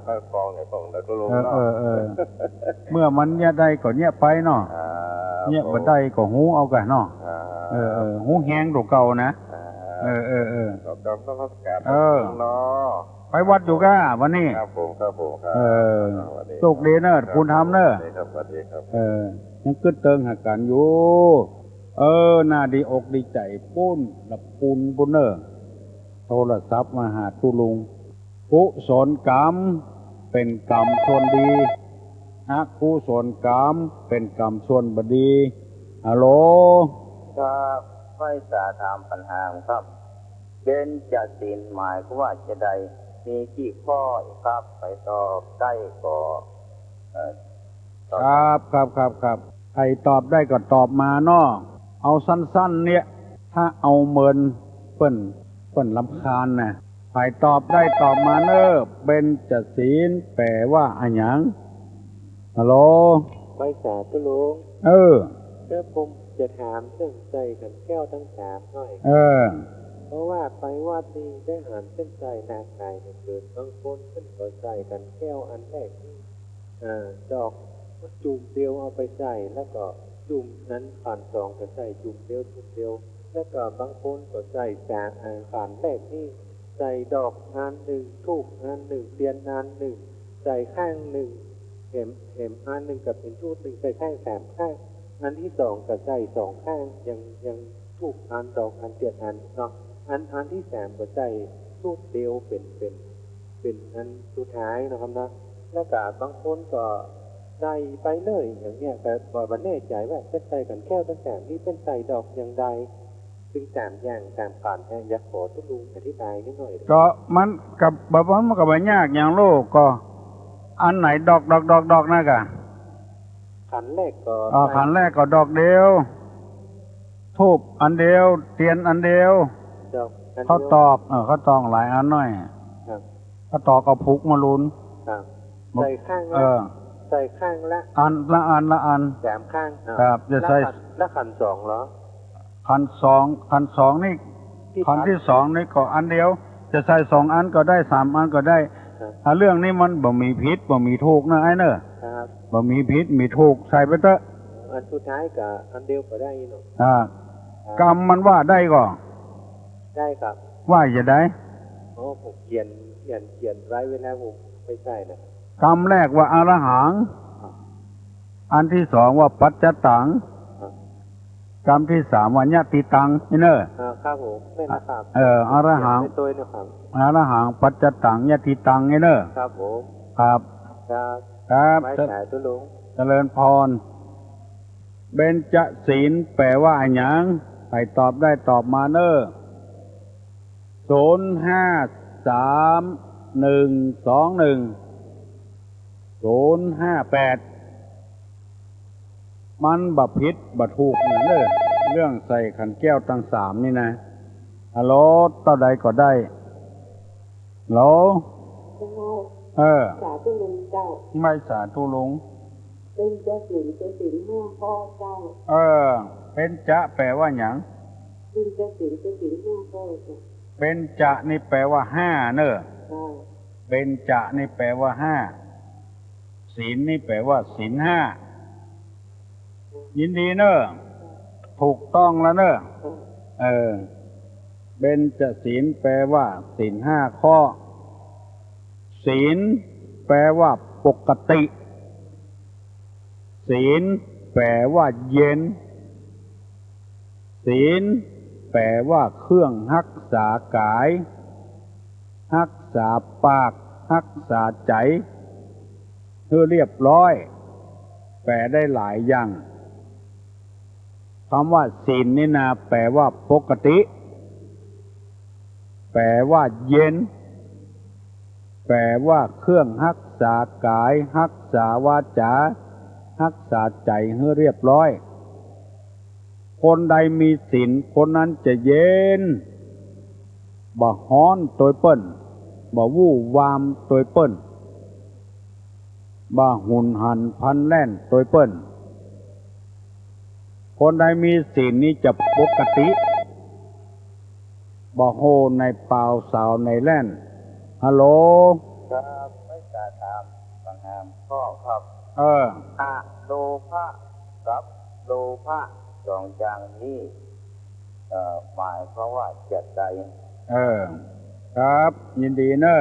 ภาคฟองเนี่ยของตุลุงเมื่อมันเนี่ยได้ก็เนี่ยไปเนาะเนี่ยบ่ได้ก็หูเอากันเนาะหูแห้งตัวเก่านะขอบคุณพระสการเนาะไปวัดอยู่ก้าวันนี้ครับผมครับโชคดีเนอะคุณทำเนอะสวัสดีครับยังกึดเติงหากันอยู่น่าดีอกดีใจปุ้นละปุนปุ้นเนอโทรศัพท์มาหาตุลุงกุศลกรรมเป็นกรรมส่วนดีอกุศลกรรมเป็นกรรมส่วนบดีฮัลโหลครับไม่สาถามปัญหาครับเบญจศีลหมายว่าจะใดมีกี่ข้อครับไปต่อได้ก็ครับใครตอบได้ก็ตอบมาเนาะเอาสั้นๆเนี่ยถ้าเอาเมินเปิ้นรำคาญนะใครตอบได้ตอบมาเนอะเบญจศีลแปลว่าอะหยังฮัลโหลไม่สาตุลุงแล้วผมจะถามเรื่องใจกันแก้วทั้ง3หน่อยเพราะว่าไปวัดนี้ได้หันเส้นใจนางนายเกิดบางคนเส้นก็ใส่กันแก้วอันแรกนี่ดอกมันจุ่มเดียวเอาไปใส่แล้วก็จุ่มนั้นผ่าน2ก็ใส่จุ่มเดียว แล้วก็บางคนก็ใส่แสงขันแรกนี่ใส่ดอกอันหนึ่งทูบอันหนึ่งเทียนอันหนึ่งใส่ข้างหนึ่งเข็มอันหนึ่งกับเป็นทูบหนึ่งใส่ข้างสามข้างอันที่สองก็ใส่สองข้างยังทูบอันดอกอันเทียนอันเนาะอันที่สามก็ใส่ทูบเดียวเป็นอันสุดท้ายนะครับนะแล้วก็บางคนก็ใส่ไปเลยอย่างเนี้ยแต่บ่บันแน่ใจว่าเป็นใส่กันแก้วตั้งแต่นี่เป็นใส่ดอกอย่างใดซึ่งสามอย่างสามผ่านแห่งยักษ์ขอทุลุงอธิบายนิดหน่อย ก็มันกับแบบว่ามันก็ไม่ยากอย่างโลกก็อันไหนดอกนะกะ ขันแรกก็ ขันแรกก็ดอกเดียวทูบอันเดียวเทียนอันเดียว ดอกอัน เขา เดียว ตอกเขาตอกหลายอันหน่อย ครับ เขาตอกเอาพุกมาลุ้น ครับใส่ข้าง เอ ละ อ ใส่ข้างละ อันละอัน สามข้าง ครับจะใส่ แล้วขันสองเหรอ ขันสองนี่ขันที่สองนี่ก็อันเดียว จะใส่สองอันก็ได้สามอันก็ได้ ครับ เรื่องนี้มันบ่มีพิษบ่มีทุกข์นะไอ้เนอะ ครับ บ่มีพิษมีทุกข์ใส่ไปเถอะ อันสุดท้ายกับอันเดียวก็ได้เนาะ กรรมมันว่าได้ก็ ได้ครับ ว่าอย่าได้ โอ้ผมเขียนไว้เวลาผมไม่ใช่นะ กรรมแรกว่าอรหัง อันที่สองว่าปัจจตัง กรรมที่สามว่าญาติตังนี่เนอะ ครับผมไม่นะครับ อรหัง ไม่ตัวนะครับ อรหังปัจจตังญาติตังนี่เนอะ ครับผม ครับ ครับ ครับ ไม่ฉายตุลุง เจริญพรเบญจศีลแปลว่าอะไรหยังใครตอบได้ตอบมาเนอะ0531210558มันบะพิษบะถูกเนี่ยเนอะเรื่องใส่ขันแก้วตั้งสามนี่นะฮัลโหลต่อใดก็ได้ฮัลโหลสาธุลุงเจ้า ไม่สาธุลุง เป็นเจ้าสิงห้าพ่อเจ้า เป็นจะแปลว่าหยัง เป็นเจ้าสิงห้าพ่อเจ้า เป็นจะนี่แปลว่าห้าเนอะ ค่ะ เป็นจะนี่แปลว่าห้าศีลนี่แปลว่าศีลห้ายินดีเนอะถูกต้องแล้วเนอะเบญจศีลแปลว่าศีลห้าข้อศีลแปลว่าปกติศีลแปลว่าเย็นศีลแปลว่าเครื่องรักษากายรักษาปากรักษาใจเพื่อเรียบร้อยแปลได้หลายอย่างคำว่าศีลนี่นะแปลว่าปกติแปลว่าเย็นแปลว่าเครื่องรักษากายรักษาวาจารักษาใจให้เรียบร้อยคนใดมีศีลคนนั้นจะเย็นบ่ฮ้อนตัวเปิ้นบ่วู่วามตัวเปิ้นบ่หุนหันพันแล่นตัวเปิ้นคนใดมีศีลนี้จะปกติบ่โหในเปล่าสาวในแล่นฮัลโหล ครับไม่จะถามบางงามข้อครับ อะโลภะกับโลภะสองอย่างนี้หมายเพราะว่าจะใด ครับยินดีเนอะ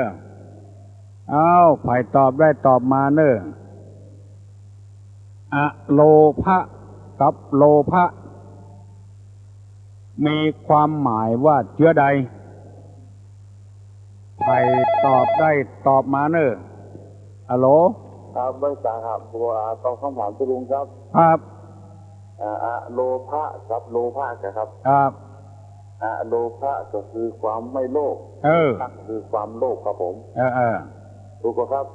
เอาไผ่ตอบได้ตอบมาเนอะอะโลภะกับโลภะมีความหมายว่าเชื้อใดไผ่ตอบได้ตอบมาเนอะฮัลโหล ครับไม่ทราบครับบัวต้องคำถามตุลุงครับ ครับ อะโลภะกับโลภะครับ ครับ อะโลภะก็คือความไม่โลภ ภะคือความโลภครับผมถูกไหมครับ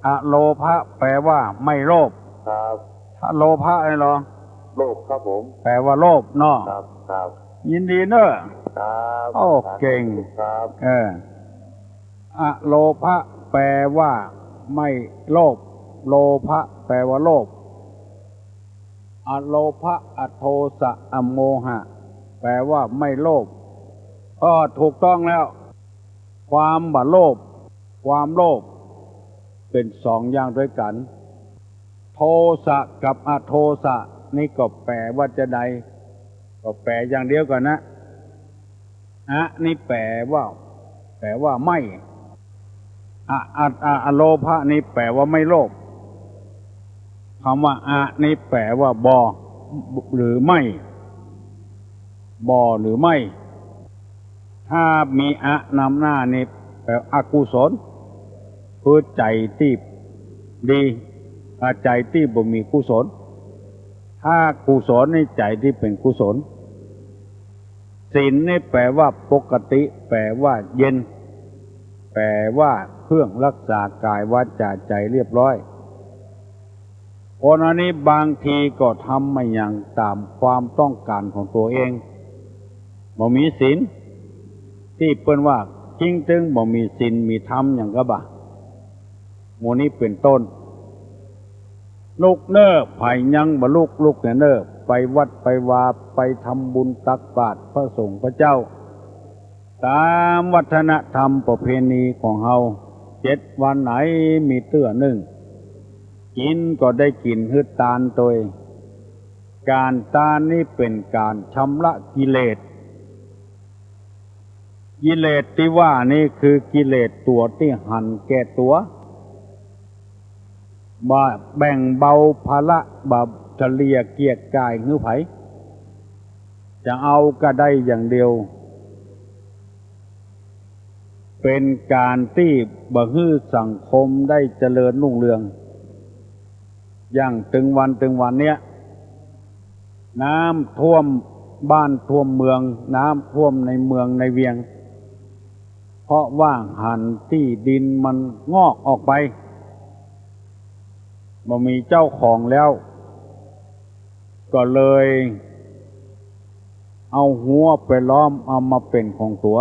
อะโลภะแปลว่าไม่โลภ ครับ ถ้าโลภะอะไรหรอ โลภครับผม แปลว่าโลภเนาะ ครับครับ ยินดีเนอะ ครับ โอ้เก่ง ครับ อะโลภะแปลว่าไม่โลภโลภะแปลว่าโลภอะโลภะอะโทสะอะโมหะแปลว่าไม่โลภถูกต้องแล้ว ความบ่โลภความโลภเป็นสองอย่างด้วยกัน โทสะกับอะโทสะนี่ก็แปลว่าจะใดก็แปลอย่างเดียวกันนะ อะนี่แปลว่าไม่อโลภะนี่แปลว่าไม่โลภคำว่าอะนี่แปลว่าบ่หรือไม่บ่หรือไม่ถ้ามีอะนำหน้านี่แปลอกุศลคือใจที่ดีใจที่บ่มีกุศลถ้ากุศลในใจที่เป็นกุศลศีลนี่แปลว่าปกติแปลว่าเย็นแปลว่าเครื่องรักษากายวาจาใจเรียบร้อยคนอันนี้บางทีก็ทำไม่อย่างตามความต้องการของตัวเองบ่มีศีลที่เปิ้นว่าจริงจึงบ่มีศีลมีธรรมอย่างกะบ่หมู่นี้เป็นต้นลูกเน้อไผยังบ่ลูกเน้อไปวัดไปวาไปทำบุญตักบาตรพระสงฆ์พระเจ้าตามวัฒนธรรมประเพณีของเฮา7 วันไหนมีเตื้อหนึ่งกินก็ได้กินฮือตาลตัวการตาลนี่เป็นการชำระกิเลสที่ว่านี่คือกิเลสตัวที่หันแก่ตัวบ่แบ่งเบาภาระบ่เฉลี่ยเกียรติกายหื้อไผจะเอาก็ได้อย่างเดียวเป็นการที่บ่ฮื้อสังคมได้เจริญรุ่งเรืองอย่างตึงวันเนี้ยน้ำท่วมบ้านท่วมเมืองน้ำท่วมในเมืองในเวียงเพราะว่าหันที่ดินมันงอกออกไปบ่มีเจ้าของแล้วก็เลยเอาหัวไปล้อมเอามาเป็นของตัว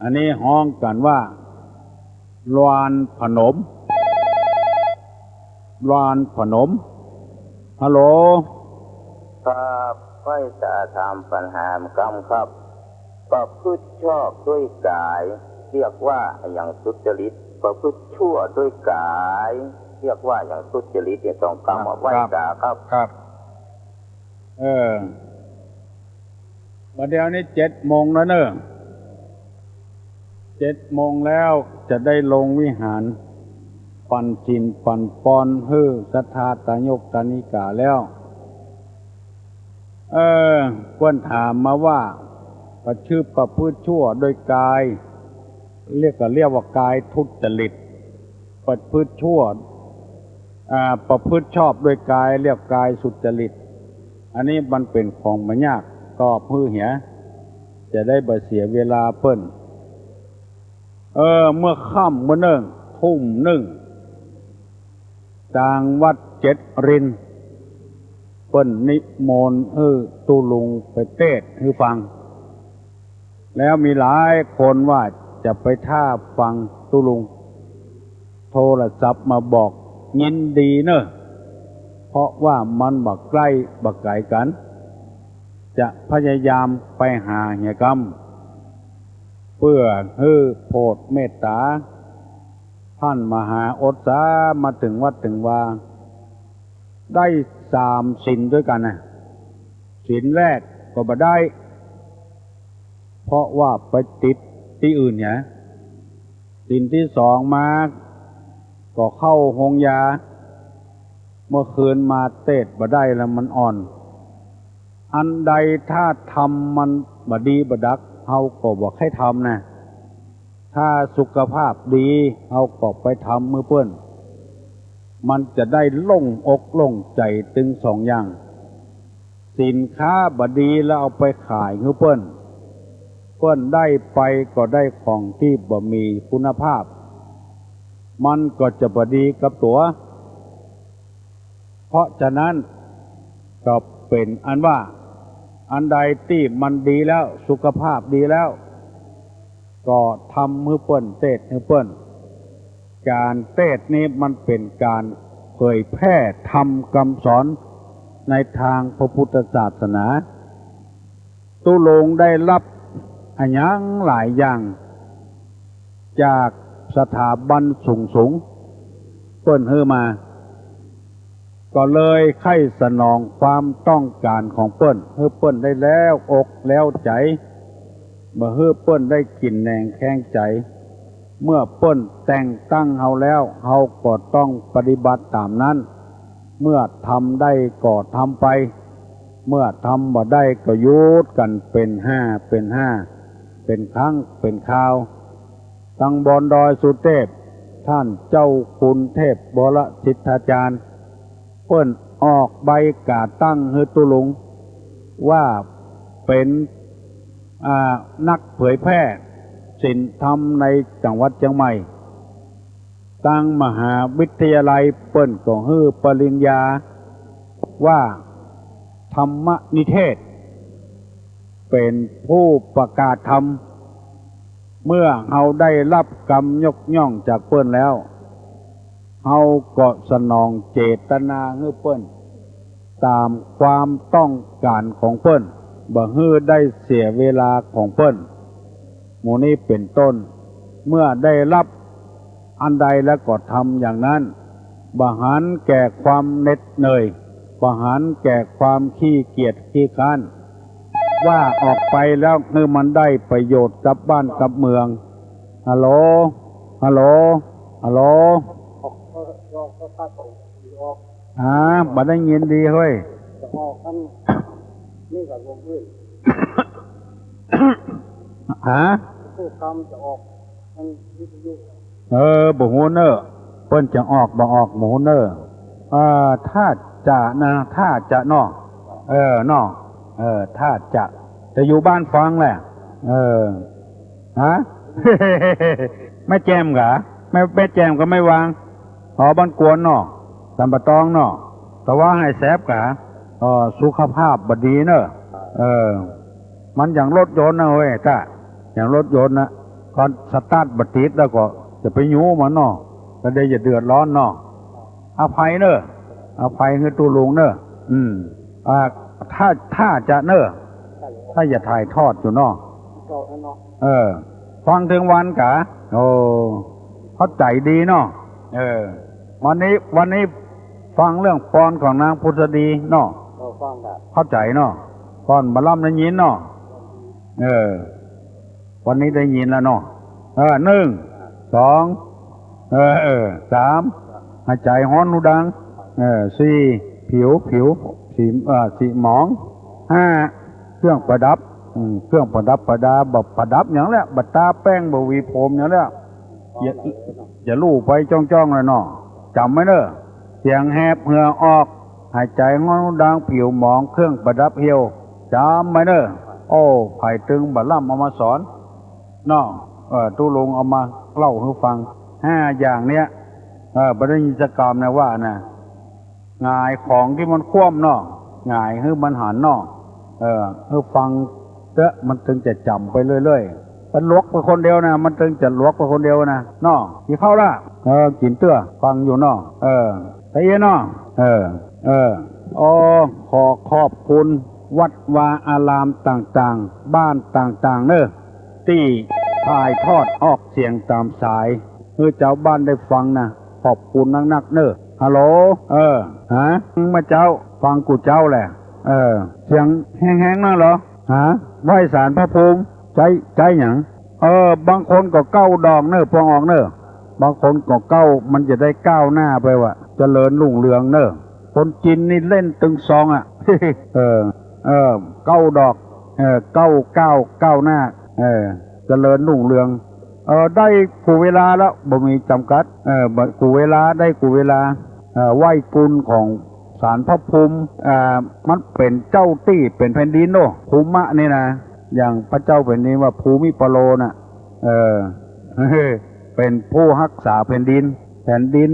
อันนี้ฮ้องกันว่าลานพนมฮัลโหลครับไม่จะทำปัญหากรรมครับประพฤติชอบด้วยกายเรียกว่าอย่างสุจริตประพฤติชั่วด้วยกายเรียกว่าอย่างสุจริตเนี่ยต้องกรรมเอาไว้กาครับบัดเดี๋ยวนี้7 โมงแล้วเนอะ7 โมงแล้วจะได้ลงวิหารปันจินปันปอนฮื้อศรัทธาตายกตานิกาแล้วเพิ่นถามมาว่าประชื่อประพฤติชั่วโดยกายเรียกว่ากายทุจริตประพฤติชั่วประพฤติชอบโดยกายเรียกกายสุจริตอันนี้มันเป็นของมันยากก็พื้อเหียจะได้บ่เสียเวลาเพิ่นเมื่อค่ำมื้อนึงทุ่มหนึ่งทางวัด7 รินเปิ้นนิมนต์ตุลุงไปเทศน์ให้ฟังแล้วมีหลายคนว่าจะไปท่าฟังตุลุงโทรศัพท์มาบอกยินดีเนอะเพราะว่ามันบักใกล้บักไกลกันจะพยายามไปหาเหียกรรมเพื่อโพธิเมตตาท่านมหาอดสามาถึงวัดถึงว่าได้3 ศีลด้วยกันนะศีลแรกก็บ่ได้เพราะว่าไปติดที่อื่นเนี่ยศีลที่2มาก็เข้าโรงยาเมื่อคืนมาเทศบ่ได้แล้วมันอ่อนอันใดถ้าทำมันบ่ดีบ่ดักเฮาก็บ่ให้ทำนะถ้าสุขภาพดีเอาก็ไปทำมือเพื่อนมันจะได้โล่งอกโล่งใจตึง2 อย่างสินค้าบดีแล้วเอาไปขายมือเพื่อนได้ไปก็ได้ของที่บ่มีคุณภาพมันก็จะบดีกับตัวเพราะฉะนั้นก็เป็นอันว่าอันใดที่มันดีแล้วสุขภาพดีแล้วก็ทำให้เปิ้นเทศให้เปิ้นการเทศนี้มันเป็นการเผยแพร่ธรรมคำสอนในทางพระพุทธศาสนาตุลงได้รับอันยังหลายอย่างจากสถาบันสูงเปิ้นเฮมาก็เลยไข้สนองความต้องการของเปิ้นเฮเปิ้นได้แล้วอกแล้วใจ บ่เฮือเปิ้นได้กินแหนงแข้งใจเมื่อเปิ้นแต่งตั้งเฮาแล้วเฮาก็ต้องปฏิบัติตามนั้นเมื่อทำได้ก็ทำไปเมื่อทำบ่ได้ก็หยุดกันเป็นห้าเป็นครั้งเป็นคราวตั้งบอนดอยสุเทพท่านเจ้าคุณเทพบรสิทธาจารย์เปิ้นออกใบกาตั้งฮือตุลุงว่าเป็นนักเผยแพร่ศีลธรรมในจังหวัดเชียงใหม่ตั้งมหาวิทยาลัยเปิ้นก็ฮือปริญญาว่าธรรมนิเทศเป็นผู้ประกาศธรรมเมื่อเฮาได้รับกรรมยกย่องจากเปิ้นแล้วเฮาก็สนองเจตนาฮือเปิ้นตามความต้องการของเปิ้นบ่ฮือได้เสียเวลาของเปิ้นหมู่นี้เป็นต้นเมื่อได้รับอันใดแล้วก็ทำอย่างนั้นบ่หันแก่ความเหน็ดเหนื่อยบ่หันแก่ความขี้เกียจขี้คร้านว่าออกไปแล้วคือมันได้ประโยชน์กับบ้านกับเมืองฮัลโหลฮัลโหลฮัลโหลบ่ได้ยินดีเฮ้ยนี่กับวงอื่นฮะผู้คำจะออกมันวิทยุบ่ฮู้เนอเพิ่นจะออกบ่ออกบ่ฮู้เนอถ้าจะนะถ้าจะเนาะเนาะถ้าจะอยู่บ้านฟังแหละฮะ ไม่แจมกะไม่แจมก็ไม่วางหอบ้านกวนเนาะตำบะตองเนาะแต่ว่าให้แซบกะสุขภาพบดีเนอะมันอย่างรถยนต์นะเว้ยถ้าอย่างรถยนต์นะก่อนสตาร์ทบัดติดแล้วก็จะไปยูมันเนาะก็ได้อย่าเดือดร้อนเนาะอภัยเนอะอภัยคือตูลุงเนอะถ้าจะเนอะถ้าอย่าถ่ายทอดอยู่เนาะฟังถึงวันกะโอ้เข้าใจดีเนาะวันนี้ฟังเรื่องปอนของนางพุทธดีเนาะเข้าใจเนาะปอนบาล่ำได้ยินเนาะวันนี้ได้ยินแล้วเนาะ1 2 3หายใจฮ้อนหูดัง4ผิวสีหมอง5เครื่องประดับประดาประดับอย่างแล้วบัตตาแป้งบวีผมอย่างแล้วอย่าลู่ไปจ้องเลยเนาะจำไว้เนอะเสียงแหบเหงื่อออกหายใจงอนดังผิวหมองเครื่องประดับเหี่ยวจำไว้เนอะโอ้ไผ่ตึงบัดล่ำเอามาสอนเนาะตู้ลงเอามาเล่าให้ฟัง5อย่างเนี้ยบริญญากรรมนะว่านะงายของที่มันคว่ำเนาะงายให้มันหันเนาะให้ฟังเถอะมันถึงจะจำไปเรื่อยๆมันลวกไปคนเดียวนะมันถึงจะลวกไปคนเดียวนะเนาะกี่เข้าละกินเตื้อฟังอยู่เนาะแต่เย็นเนาะขอขอบคุณวัดวาอารามต่างๆบ้านต่างๆเนอะที่ถ่ายทอดออกเสียงตามสายเพื่อเจ้าบ้านได้ฟังนะขอบคุณนักๆเนอะฮัลโหลมาเจ้าฟังกูเจ้าแหละเสียงแห้งๆนั่นเหรอไหว้ศาลพระภูมิใจหยังบางคนก็เก้าดอกเนอะพองออกเนอะบางคนก็เก้ามันจะได้ก้าวหน้าไปว่ะเจริญรุ่งเรืองเนอะคนจีนนี่เล่นตึงซองอ่ะ เก้าดอกเก้าหน้าเจริญรุ่งเรืองได้กูเวลาแล้วบ่มีจำกัดกูเวลาได้กูเวลาไหว้กุลของศาลพระภูมิมันเป็นเจ้าตี้เป็นแผ่นดินโนภูมะนี่นะอย่างพระเจ้าแผ่นดินว่าภูมิปโลน่ะเป็นผู้รักษาแผ่นดิน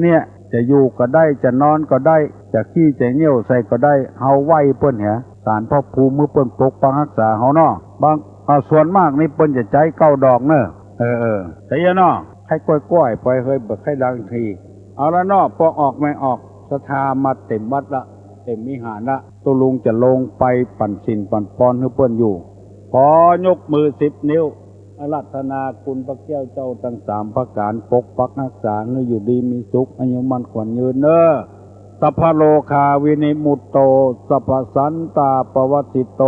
เนี่ยจะอยู่ก็ได้จะนอนก็ได้จะขี้จะเงี้ยวใส่ก็ได้เฮาไหว้เปิ้นเหรอศาลพระภูมิมือเปิ้นปกปักรักษาเฮาเนาะบางส่วนมากนี่เปิ้นจะใจเก้าดอกเนอะแต่ยะเนาะให้กล้วยๆไปเฮ้ยบ่ให้ดังทีเอาละเนาะพอออกไม่ออกศรัทธามาเต็มวัดละเต็มวิหารละตัวลุงจะลงไปปั่นสินปั่นปอนให้เปิ้นอยู่ขอยกมือ10 นิ้วอาราธนาคุณพระแก้วเจ้าทั้ง3ประการปกปักรักษาให้อยู่ดีมีสุขอายุมั่นขวัญยืนเนอะ สัพพโลคาวินิมุตโตสัพพสันตาปวัตติโต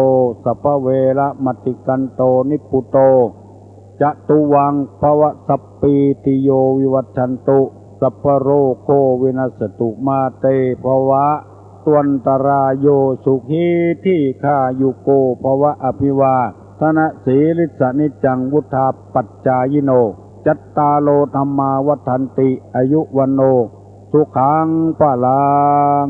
สัพพเวระมติกันโตนิพุโตจตุวังภวสัพปีติโยวิวัชชันตุสัพพโรโควินัสตุมาเตภวะตวันตรายโยสุขีที่ข้ายุโกภวะอภิวาทนะสีลิสนิจังวุธาปัจจายโนจัตตาโลธรรมาวัฏันติอายุวันโนสุขังพลัง